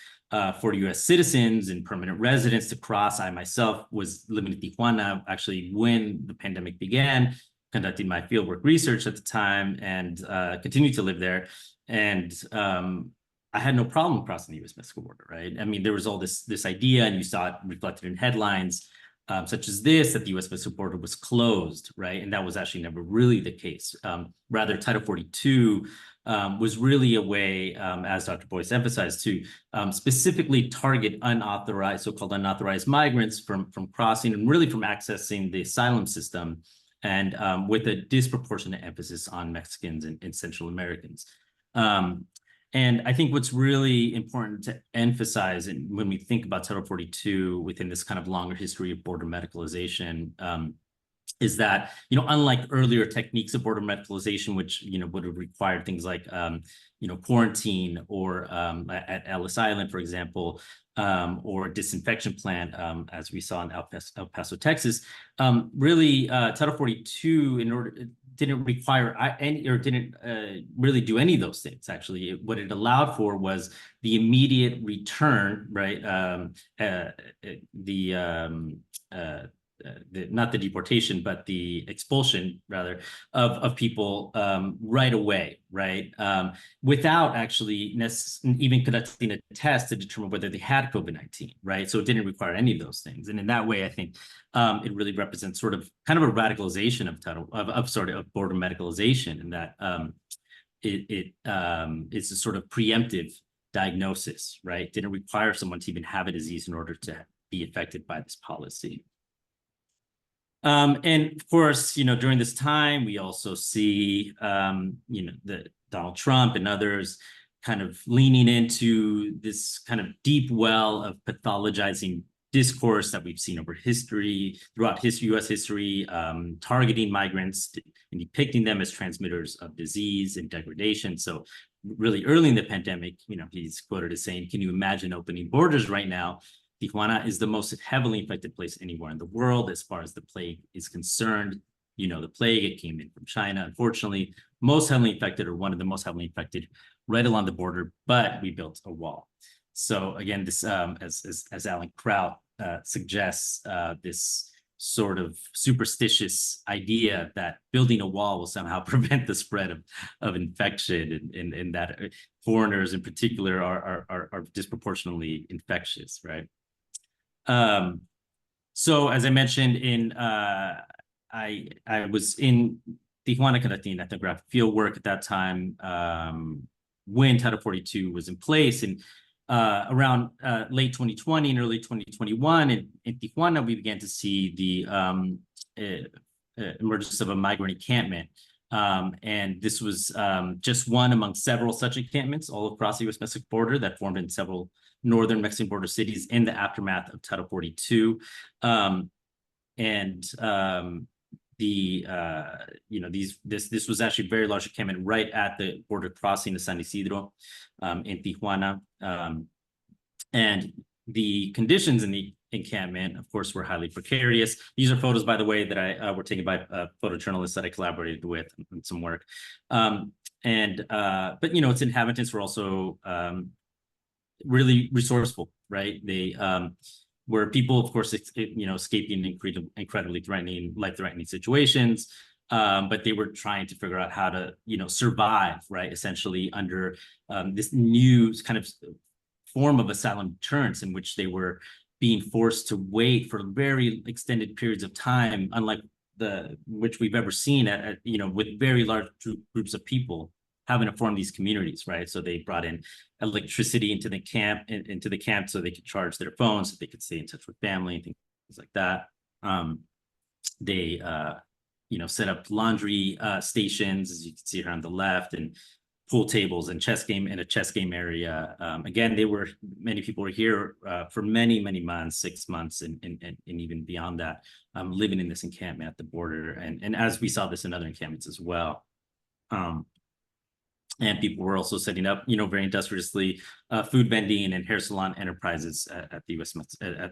for U.S. citizens and permanent residents to cross. I myself was living in Tijuana actually when the pandemic began, conducting my fieldwork research at the time, and continued to live there. And I had no problem crossing the U.S.-Mexico border, right? I mean, there was all this idea, and you saw it reflected in headlines such as this, that the U.S.-Mexico border was closed, right? And that was actually never really the case. Rather, Title 42 was really a way, as Dr. Boyce emphasized, to specifically target so-called unauthorized migrants from crossing and really from accessing the asylum system, and with a disproportionate emphasis on Mexicans and Central Americans. And I think what's really important to emphasize when we think about Title 42 within this kind of longer history of border medicalization is that, unlike earlier techniques of border medicalization, which, would have required things like, quarantine or at Ellis Island, for example, or a disinfection plant, as we saw in El Paso, Texas, really Title 42 didn't require any, or didn't really do any of those things. Actually, what it allowed for was the immediate return, right? Not the deportation, but the expulsion, rather, of people right away, right? Without actually even conducting a test to determine whether they had COVID-19, right? So it didn't require any of those things. And in that way, I think it really represents sort of kind of a radicalization of border medicalization, in that it's a sort of preemptive diagnosis, right? Didn't require someone to even have a disease in order to be affected by this policy. And of course, during this time, we also see, the Donald Trump and others kind of leaning into this kind of deep well of pathologizing discourse that we've seen over history, throughout U.S. history, targeting migrants and depicting them as transmitters of disease and degradation. So really early in the pandemic, he's quoted as saying, "Can you imagine opening borders right now? Tijuana is the most heavily infected place anywhere in the world as far as the plague is concerned. The plague, it came in from China. Unfortunately, most heavily infected, or one of the most heavily infected, right along the border, but we built a wall." So again, this, as Alan Kraut suggests, this sort of superstitious idea that building a wall will somehow prevent the spread of infection, and that foreigners in particular are disproportionately infectious, right? So as I mentioned, I was in Tijuana conducting ethnographic field work at that time, when Title 42 was in place, and around late 2020 and early 2021 in Tijuana, we began to see the emergence of a migrant encampment. And this was just one among several such encampments all across the U.S.-Mexico border that formed in several northern Mexican border cities in the aftermath of Title 42. This was actually a very large encampment right at the border crossing of San Isidro in Tijuana. And the conditions in the encampment, of course, were highly precarious. These are photos, by the way, that were taken by photojournalists that I collaborated with in some work. But its inhabitants were also really resourceful, right? They were people, of course, escaping incredibly life-threatening situations, but they were trying to figure out how to, survive, right? Essentially under this new kind of form of asylum deterrence, in which they were being forced to wait for very extended periods of time, unlike which we've ever seen with very large groups of people having to form these communities, right? So they brought in electricity into the camp so they could charge their phones, so they could stay in touch with family and things like that. They set up laundry stations, as you can see here on the left, and pool tables and a chess game area. Again, many people were here for many, many months, 6 months, and even beyond that, living in this encampment at the border. And as we saw this in other encampments as well. And people were also setting up, very industriously, food vending and hair salon enterprises at the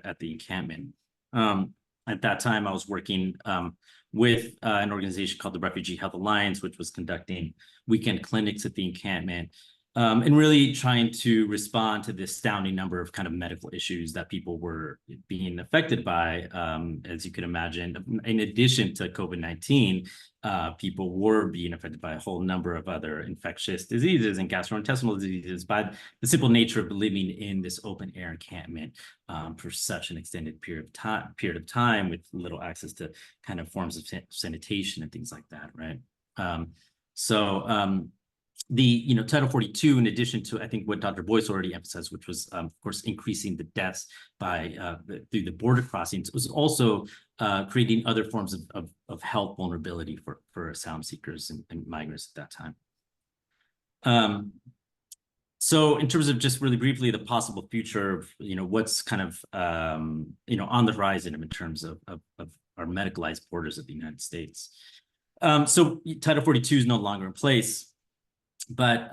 at the encampment. At that time, I was working with an organization called the Refugee Health Alliance, which was conducting weekend clinics at the encampment, and really trying to respond to the astounding number of kind of medical issues that people were being affected by. As you can imagine, in addition to COVID-19, people were being affected by a whole number of other infectious diseases and gastrointestinal diseases by the simple nature of living in this open air encampment for such an extended period of time with little access to kind of forms of sanitation and things like that, right? The Title 42, in addition to, I think, what Dr. Boyce already emphasized, which was, of course, increasing the deaths by through the border crossings, was also creating other forms of health vulnerability for asylum seekers and migrants at that time. So in terms of just really briefly the possible future of, what's kind of, on the horizon in terms of our medicalized borders of the United States. So Title 42 is no longer in place. But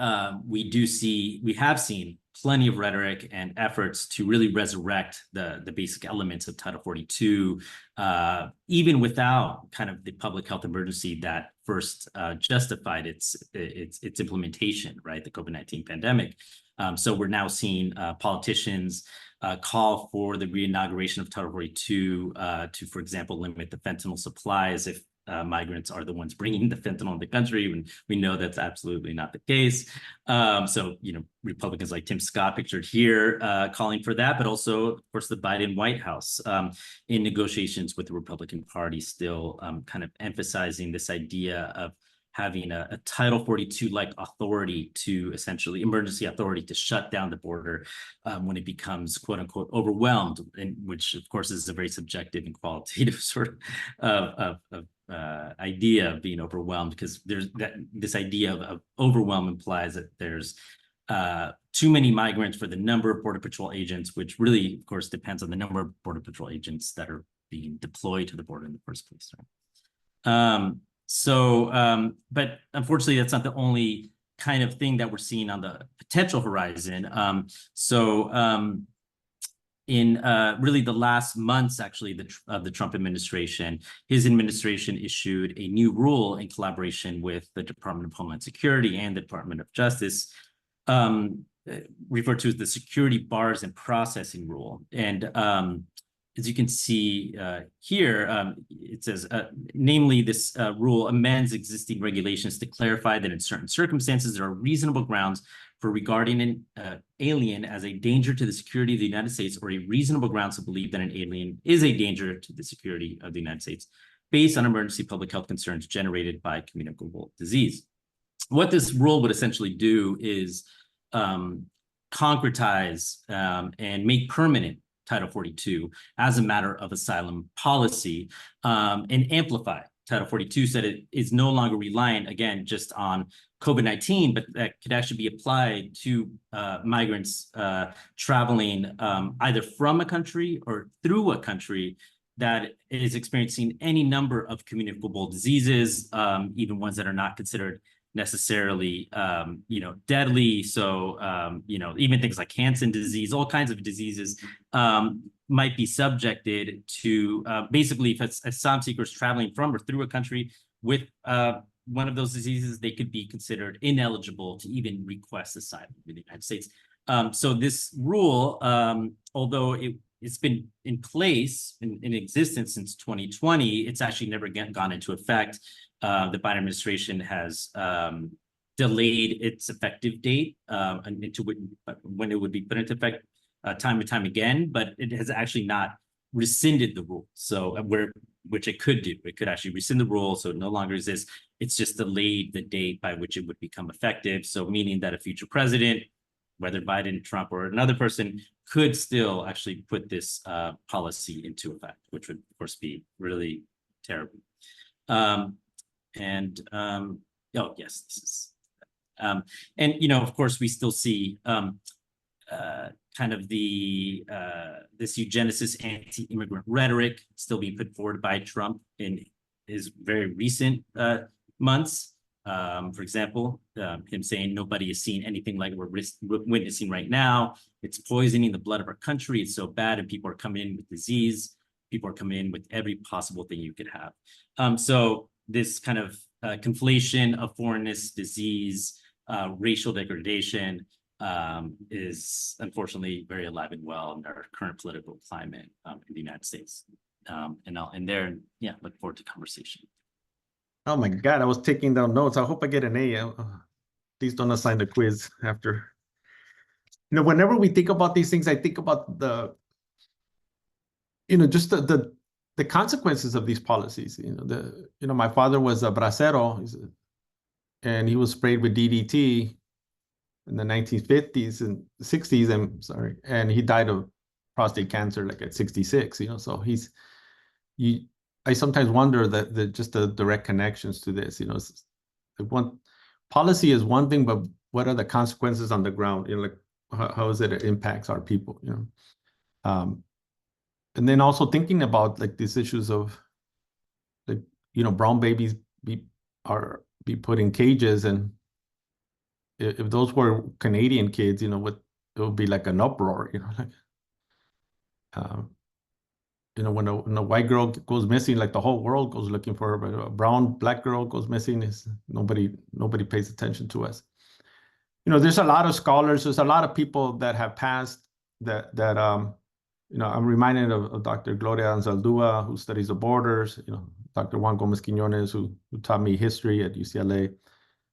we have seen plenty of rhetoric and efforts to really resurrect the basic elements of Title 42, even without kind of the public health emergency that first justified its implementation, right? The COVID-19 pandemic. So we're now seeing politicians call for the reinauguration of Title 42 to, for example, limit the fentanyl supply, as if migrants are the ones bringing the fentanyl in the country, when we know that's absolutely not the case. So, Republicans like Tim Scott pictured here calling for that, but also, of course, the Biden White House in negotiations with the Republican Party still kind of emphasizing this idea of having a Title 42-like authority to essentially emergency authority to shut down the border when it becomes quote unquote overwhelmed, and which of course is a very subjective and qualitative sort of idea of being overwhelmed, because there's this idea of overwhelm implies that there's too many migrants for the number of Border Patrol agents, which really, of course, depends on the number of Border Patrol agents that are being deployed to the border in the first place. Right? But unfortunately, that's not the only kind of thing that we're seeing on the potential horizon. In really the last months, actually, of the Trump administration, his administration issued a new rule in collaboration with the Department of Homeland Security and the Department of Justice, referred to as the Security Bars and Processing Rule. And as you can see here, it says, namely, this rule amends existing regulations to clarify that in certain circumstances, there are reasonable grounds for regarding an alien as a danger to the security of the United States, or a reasonable grounds to believe that an alien is a danger to the security of the United States based on emergency public health concerns generated by communicable disease. What this rule would essentially do is concretize and make permanent Title 42 as a matter of asylum policy, and amplify Title 42, said it is no longer reliant, again, just on COVID-19, but that could actually be applied to migrants traveling either from a country or through a country that is experiencing any number of communicable diseases, even ones that are not considered necessarily, deadly. So, even things like Hansen disease, all kinds of diseases might be subjected to basically, if it's asylum seekers traveling from or through a country with one of those diseases, they could be considered ineligible to even request asylum in the United States. So this rule, although it's been in place, in existence since 2020, it's actually never gone into effect. The Biden administration has delayed its effective date into when it would be put into effect time and time again, but it has actually not rescinded the rule. So which it could do. It could actually rescind the rule, so it no longer exists. It's just delayed the date by which it would become effective. So meaning that a future president, whether Biden, Trump, or another person, could still actually put this policy into effect, which would, of course, be really terrible. Oh, yes, this is, and, of course, we still see kind of this eugenicist anti-immigrant rhetoric still being put forward by Trump in his very recent months. For example, him saying nobody is seeing anything like we're witnessing right now. It's poisoning the blood of our country. It's so bad, and people are coming in with disease. People are coming in with every possible thing you could have. So this kind of conflation of foreignness, disease, racial degradation is unfortunately very alive and well in our current political climate in the United States. And I'll end there, and yeah, look forward to conversation. Oh my God, I was taking down notes. I hope I get an A. Please don't assign the quiz after. Whenever we think about these things, I think about the, just the consequences of these policies. My father was a bracero, and he was sprayed with DDT in the 1950s and 60s, and he died of prostate cancer like at 66. So I sometimes wonder that just the direct connections to this. Policy is one thing, but what are the consequences on the ground? Like how is it impacts our people? And then also thinking about like these issues of like brown babies be put in cages, and if those were Canadian kids, it would be like an uproar. When a white girl goes missing, like the whole world goes looking for her, but a black girl goes missing, nobody pays attention to us. There's a lot of scholars, there's a lot of people that have passed that I'm reminded of Dr. Gloria Anzaldúa, who studies the borders, Dr. Juan Gomez Quiñones, who taught me history at UCLA,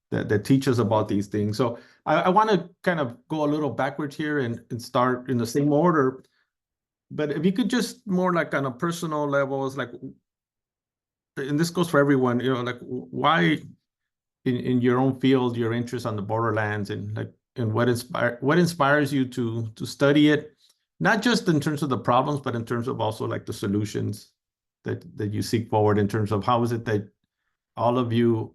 that teaches about these things. So I want to kind of go a little backwards here and start in the same order. But if you could just more like on a personal level, it's like, and this goes for everyone, like why in your own field, your interest on the borderlands, and like, and what inspires you to study it, not just in terms of the problems, but in terms of also like the solutions that you seek forward, in terms of how is it that all of you,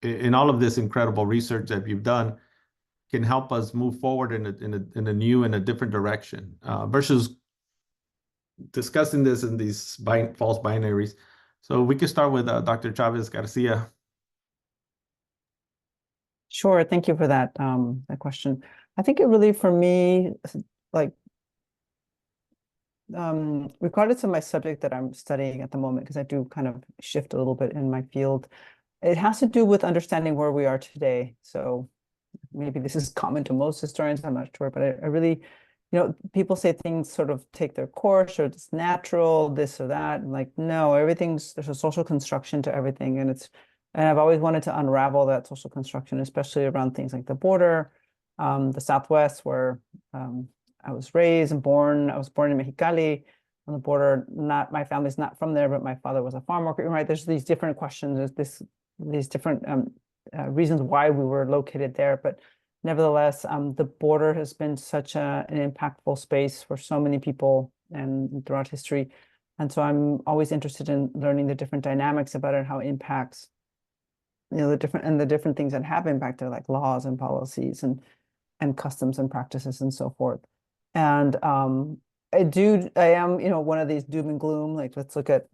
in all of this incredible research that you've done, can help us move forward in a new and a different direction, versus discussing this in these false binaries. So we could start with Dr. Chavez Garcia. Sure, thank you for that question. I think it really, for me, like, regardless of my subject that I'm studying at the moment, because I do kind of shift a little bit in my field, it has to do with understanding where we are today. So maybe this is common to most historians, I'm not sure, but I really, people say things sort of take their course, or it's natural, this or that. And like, no, there's a social construction to everything. And I've always wanted to unravel that social construction, especially around things like the border, the Southwest, where I was raised and born. I was born in Mexicali on the border. My family's not from there, but my father was a farm worker, right? There's these different questions. There's these different reasons why we were located there. But nevertheless, the border has been such an impactful space for so many people and throughout history. And so I'm always interested in learning the different dynamics about it and how it impacts, the different things that have impact, like laws and policies and customs and practices and so forth. And I am, one of these doom and gloom, like, let's look at,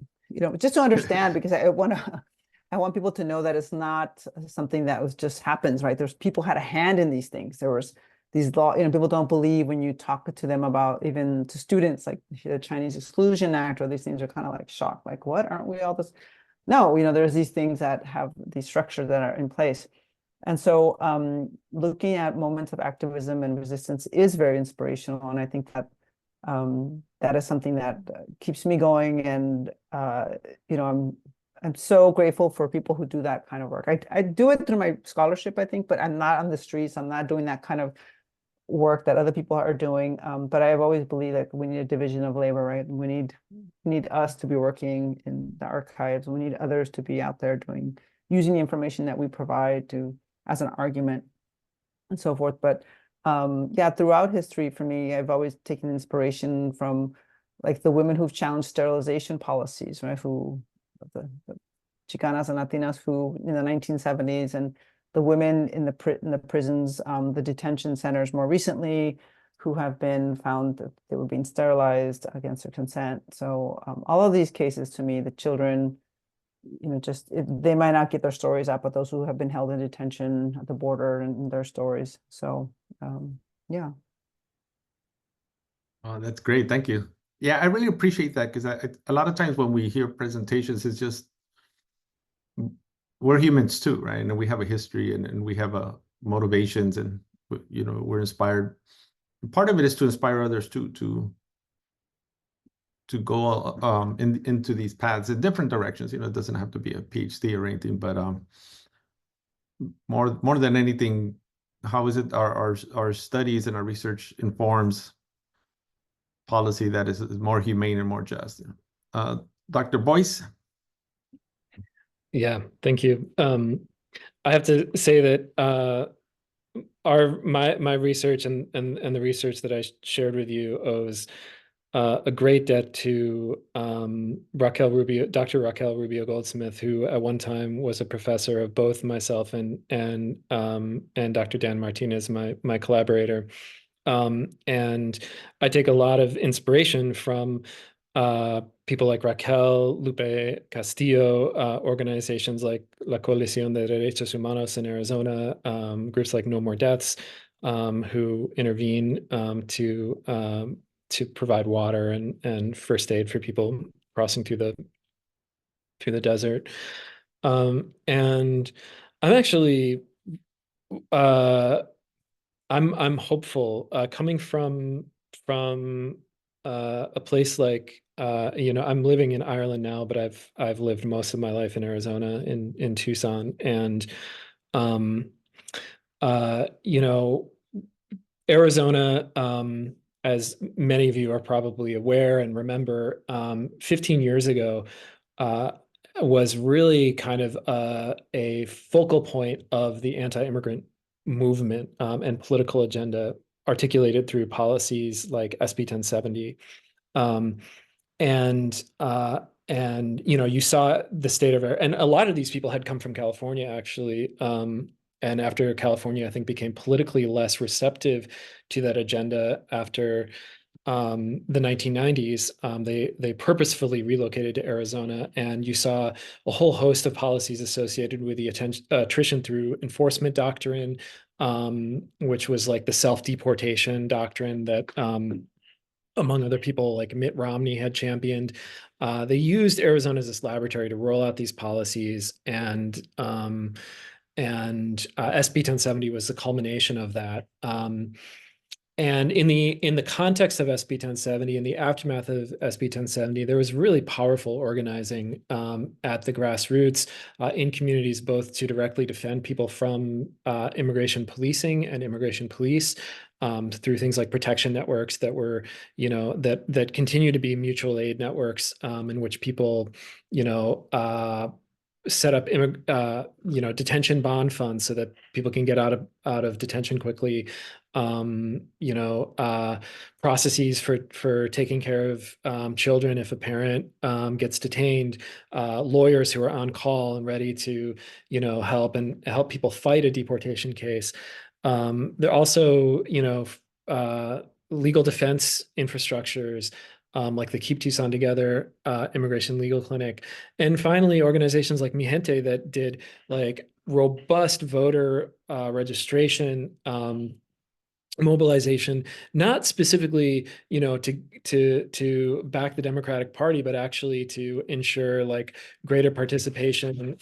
just to understand, because I want people to know that it's not something that just happens, right? There's people had a hand in these things. There was these law, people don't believe when you talk to them about, even to students, like the Chinese Exclusion Act, or these things are kind of like shocked, like, what, aren't we all this? No, there's these things that have these structures that are in place. And so looking at moments of activism and resistance is very inspirational. And I think that that is something that keeps me going. And, I'm so grateful for people who do that kind of work. I do it through my scholarship, I think, but I'm not on the streets. I'm not doing that kind of work that other people are doing. But I've always believed that we need a division of labor, right? We need us to be working in the archives. We need others to be out there using the information that we provide as an argument and so forth. But yeah, throughout history, for me, I've always taken inspiration from like the women who've challenged sterilization policies, right? The Chicanas and Latinas who in the 1970s, and the women in the prisons, the detention centers more recently, who have been found that they were being sterilized against their consent. So all of these cases, to me, the children, they might not get their stories out, but those who have been held in detention at the border and their stories. So yeah. Oh, that's great. Thank you. Yeah, I really appreciate that, because a lot of times when we hear presentations, it's just, we're humans too, right? And we have a history and we have motivations, and we're inspired. Part of it is to inspire others to go into these paths in different directions. It doesn't have to be a PhD or anything, but more than anything, how is it our studies and our research informs policy that is more humane and more just. Dr. Boyce? Yeah, thank you. I have to say that my research and the research that I shared with you owes a great debt to Dr. Raquel Rubio Goldsmith, who at one time was a professor of both myself and Dr. Dan Martinez, my collaborator. And I take a lot of inspiration from people like Raquel, Lupe Castillo, organizations like La Coalición de Derechos Humanos in Arizona, groups like No More Deaths, who intervene to provide water and first aid for people crossing through the desert. And I'm actually I'm hopeful, coming from a place like I'm living in Ireland now, but I've lived most of my life in Arizona, in Tucson, and Arizona, as many of you are probably aware and remember, 15 years ago, was really kind of a focal point of the anti-immigrant movement and political agenda articulated through policies like SB 1070. Um, and you know, you saw the state of, and a lot of these people had come from California, actually. And after California, I think, became politically less receptive to that agenda after the 1990s, they purposefully relocated to Arizona, and you saw a whole host of policies associated with the attrition through enforcement doctrine, which was like the self-deportation doctrine that, among other people, like Mitt Romney had championed. They used Arizona as this laboratory to roll out these policies, and SB 1070 was the culmination of that. And in the context of SB 1070, in the aftermath of SB 1070, there was really powerful organizing at the grassroots in communities, both to directly defend people from immigration policing and immigration police, through things like protection networks that were, you know, that continue to be mutual aid networks, in which people, you know, set up you know, detention bond funds so that people can get out of detention quickly. You know, processes for taking care of children if a parent gets detained, lawyers who are on call and ready to, you know, help people fight a deportation case. There are also, you know, legal defense infrastructures, like the Keep Tucson Together Immigration Legal Clinic. And finally, organizations like Mi Gente that did like robust voter registration, mobilization, not specifically, you know, to back the Democratic Party, but actually to ensure like greater participation,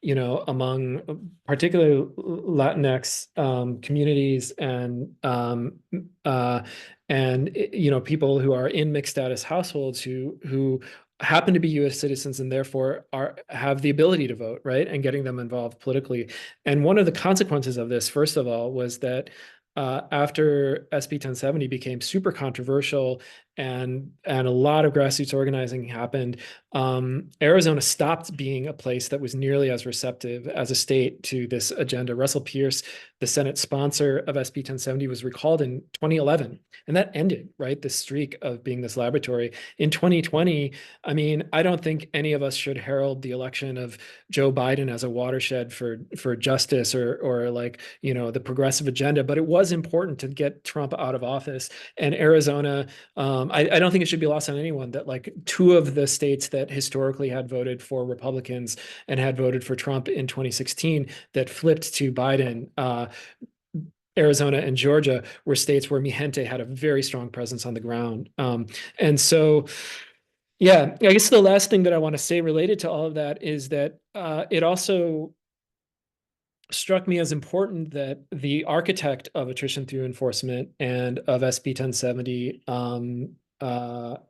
you know, among particularly Latinx communities and you know, people who are in mixed status households who happen to be U.S. citizens and therefore have the ability to vote, right? And getting them involved politically. And one of the consequences of this, first of all, was that after SB 1070 became super controversial and a lot of grassroots organizing happened, Arizona stopped being a place that was nearly as receptive as a state to this agenda. Russell Pierce, the Senate sponsor of SB 1070, was recalled in 2011, and that ended, right, the streak of being this laboratory. In 2020, I mean, I don't think any of us should herald the election of Joe Biden as a watershed for justice or like, you know, the progressive agenda, but it was important to get Trump out of office. And Arizona, I don't think it should be lost on anyone that like two of the states that historically had voted for Republicans and had voted for Trump in 2016 that flipped to Biden, Arizona and Georgia, were states where Mi Gente had a very strong presence on the ground. And so, yeah, I guess the last thing that I want to say related to all of that is that it also struck me as important that the architect of attrition through enforcement and of SB 1070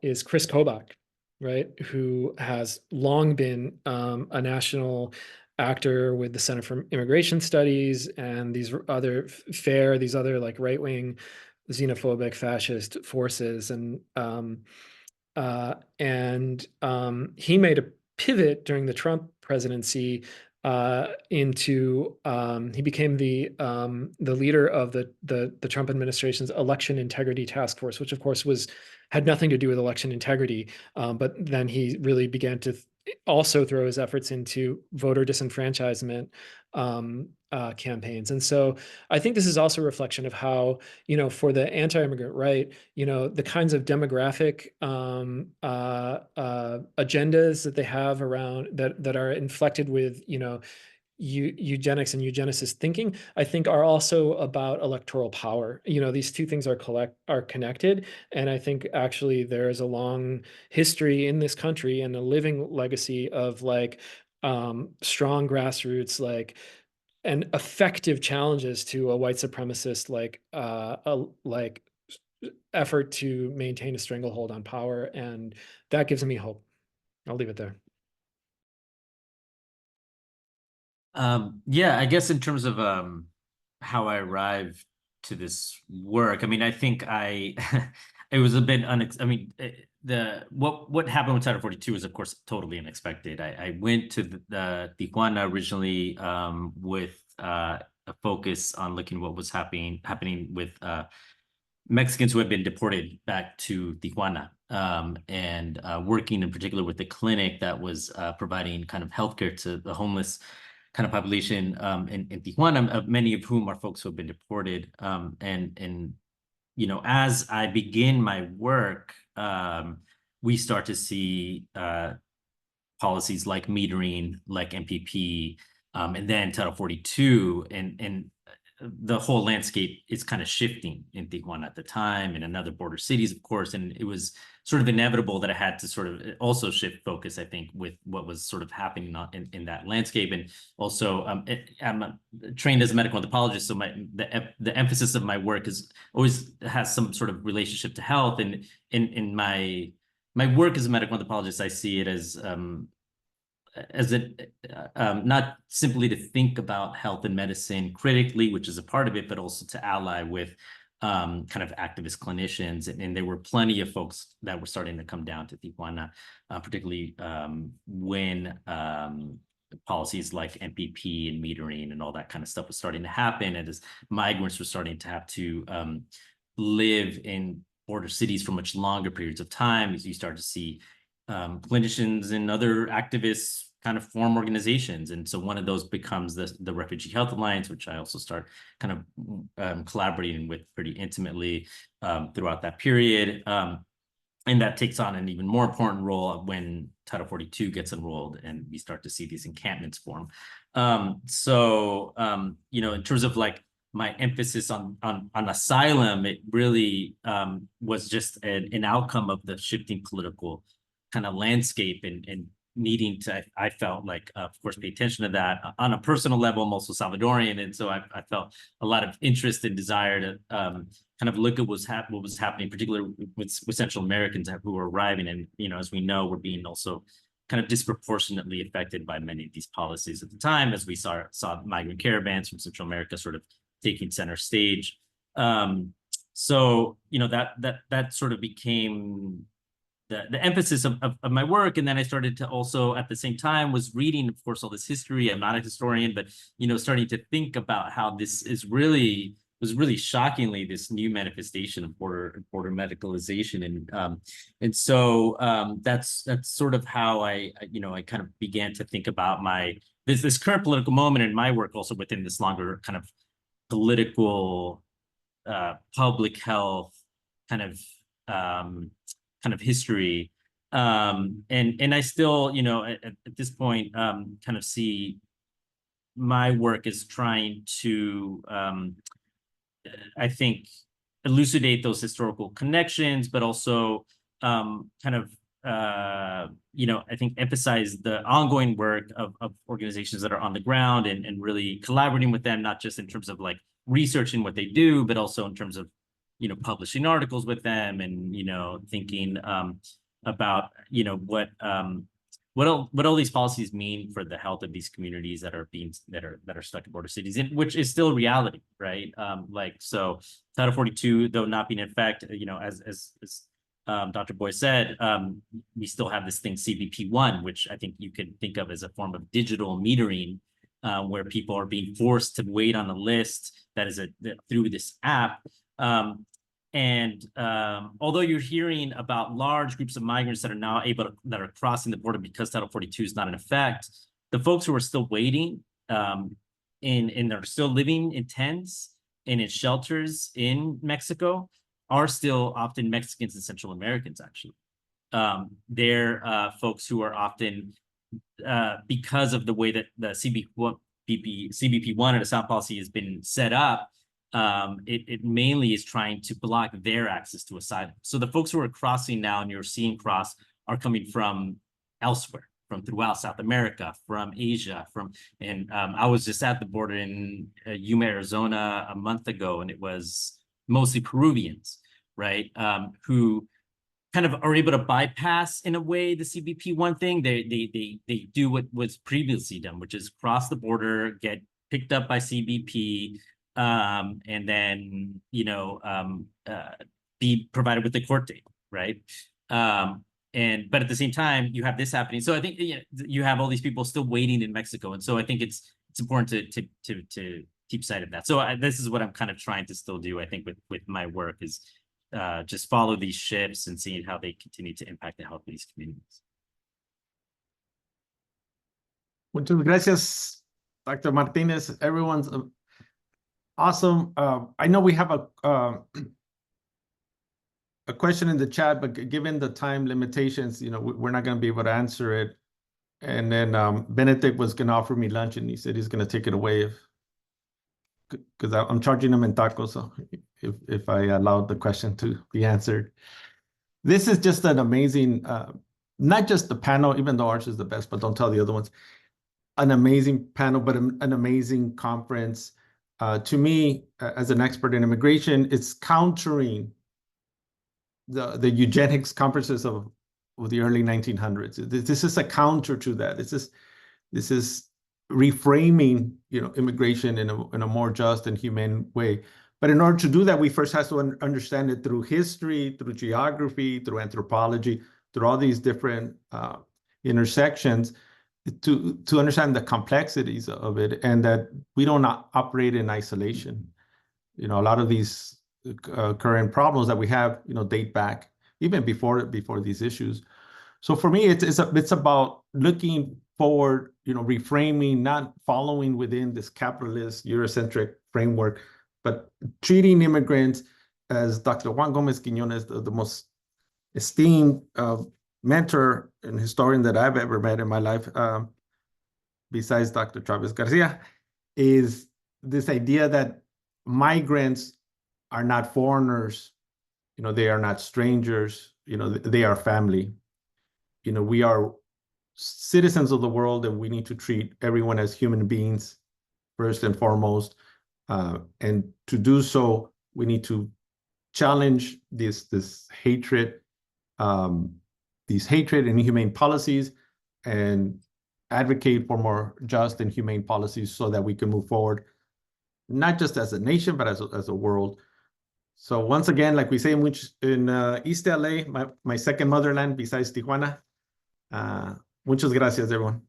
is Chris Kobach, right? Who has long been a national actor with the Center for Immigration Studies and these other these other like right-wing xenophobic fascist forces. And he made a pivot during the Trump presidency into he became the leader of the Trump administration's election integrity task force, which of course had nothing to do with election integrity, but then he really began to also throw his efforts into voter disenfranchisement campaigns. And so I think this is also a reflection of how, you know, for the anti-immigrant right, you know, the kinds of demographic agendas that they have around that are inflected with, you know, eugenics and eugenicist thinking, I think are also about electoral power. You know, these two things are connected. And I think actually there is a long history in this country and a living legacy of like strong grassroots, like, and effective challenges to a white supremacist effort to maintain a stranglehold on power. And that gives me hope. I'll leave it there. Yeah, I guess in terms of how I arrived to this work, I mean, I think it was a bit I mean, what happened with Title 42 is, of course, totally unexpected. I went to the Tijuana originally with a focus on looking at what was happening with Mexicans who had been deported back to Tijuana, and working in particular with the clinic that was providing kind of healthcare to the homeless kind of population in Tijuana, many of whom are folks who have been deported. And you know, as I begin my work, we start to see policies like metering, like MPP, and then Title 42, and the whole landscape is kind of shifting in Tijuana at the time and in other border cities, of course. And it was sort of inevitable that I had to sort of also shift focus, I think, with what was sort of happening in that landscape. And also, I'm trained as a medical anthropologist, so the emphasis of my work is always has some sort of relationship to health. And in my work as a medical anthropologist, I see it as not simply to think about health and medicine critically, which is a part of it, but also to ally with kind of activist clinicians. And there were plenty of folks that were starting to come down to Tijuana, particularly when policies like MPP and metering and all that kind of stuff was starting to happen, and as migrants were starting to have to live in border cities for much longer periods of time, as you start to see clinicians and other activists kind of form organizations. And so one of those becomes the Refugee Health Alliance, which I also start kind of collaborating with pretty intimately throughout that period. And that takes on an even more important role when Title 42 gets enrolled and we start to see these encampments form. You know, in terms of like my emphasis on asylum, it really was just an outcome of the shifting political kind of landscape and needing to, I felt like, of course, pay attention to that. On a personal level, I'm also Salvadorian, and so I felt a lot of interest and desire to kind of look at what was happening, particularly with Central Americans who were arriving, and you know, as we know, were being also kind of disproportionately affected by many of these policies at the time, as we saw migrant caravans from Central America sort of taking center stage. So you know, that sort of became the emphasis of my work. And then I started to also, at the same time, was reading, of course, all this history. I'm not a historian, but, you know, starting to think about how this was really shockingly this new manifestation of border medicalization. And so that's sort of how I kind of began to think about this current political moment in my work, also within this longer kind of political public health kind of history. And I still, you know, at this point, kind of see my work as trying to, I think, elucidate those historical connections, but also kind of, you know, I think emphasize the ongoing work of organizations that are on the ground and really collaborating with them, not just in terms of like researching what they do, but also in terms of, you know, publishing articles with them and, you know, thinking about, you know, what all these policies mean for the health of these communities that are stuck in border cities, which is still reality, right? Like, so Title 42, though not being in effect, you know, as Dr. Boy said, we still have this thing CBP1, which I think you could think of as a form of digital metering, where people are being forced to wait on a list that is through this app. Although you're hearing about large groups of migrants that are now that are crossing the border because Title 42 is not in effect, the folks who are still waiting and are still living in tents and in shelters in Mexico are still often Mexicans and Central Americans, actually. They're folks who are often, because of the way that the CBP1 and asylum policy has been set up, it mainly is trying to block their access to asylum. So the folks who are crossing now and you're seeing cross are coming from elsewhere, from throughout South America, from Asia, and I was just at the border in Yuma, Arizona a month ago, and it was mostly Peruvians, right? Who kind of are able to bypass, in a way, the CBP1 thing. They do what was previously done, which is cross the border, get picked up by CBP, and then, you know, be provided with a court date, right? But at the same time, you have this happening. So I think you have all these people still waiting in Mexico, and so I think it's important to keep sight of that. So this is what I'm kind of trying to still do. I think with my work is just follow these shifts and seeing how they continue to impact the health of these communities. Muchas gracias, Dr. Martinez. Everyone's awesome. I know we have a question in the chat, but given the time limitations, we're not going to be able to answer it. And then Benedict was going to offer me lunch, and he said he's going to take it away because I'm charging him in tacos. So if I allowed the question to be answered, this is just an amazing, not just the panel, even though ours is the best, but don't tell the other ones. An amazing panel, but an amazing conference. To me, as an expert in immigration, it's countering the eugenics conferences of the early 1900s. This is a counter to that. This is reframing, immigration in a more just and humane way. But in order to do that, we first have to understand it through history, through geography, through anthropology, through all these different intersections, to understand the complexities of it, and that we don't operate in isolation. A lot of these current problems that we have, date back even before these issues. So for me, it's about looking forward, reframing, not following within this capitalist Eurocentric framework, but treating immigrants as Dr. Juan Gomez Quiñones, the most esteemed mentor and historian that I've ever met in my life, besides Dr. Travis Garcia, is this idea that migrants are not foreigners, they are not strangers, they are family. We are citizens of the world, and we need to treat everyone as human beings first and foremost. And to do so, we need to challenge this hatred, these hatred and inhumane policies, and advocate for more just and humane policies so that we can move forward, not just as a nation, but as a world. So once again, like we say in East LA, my second motherland besides Tijuana, muchas gracias, everyone.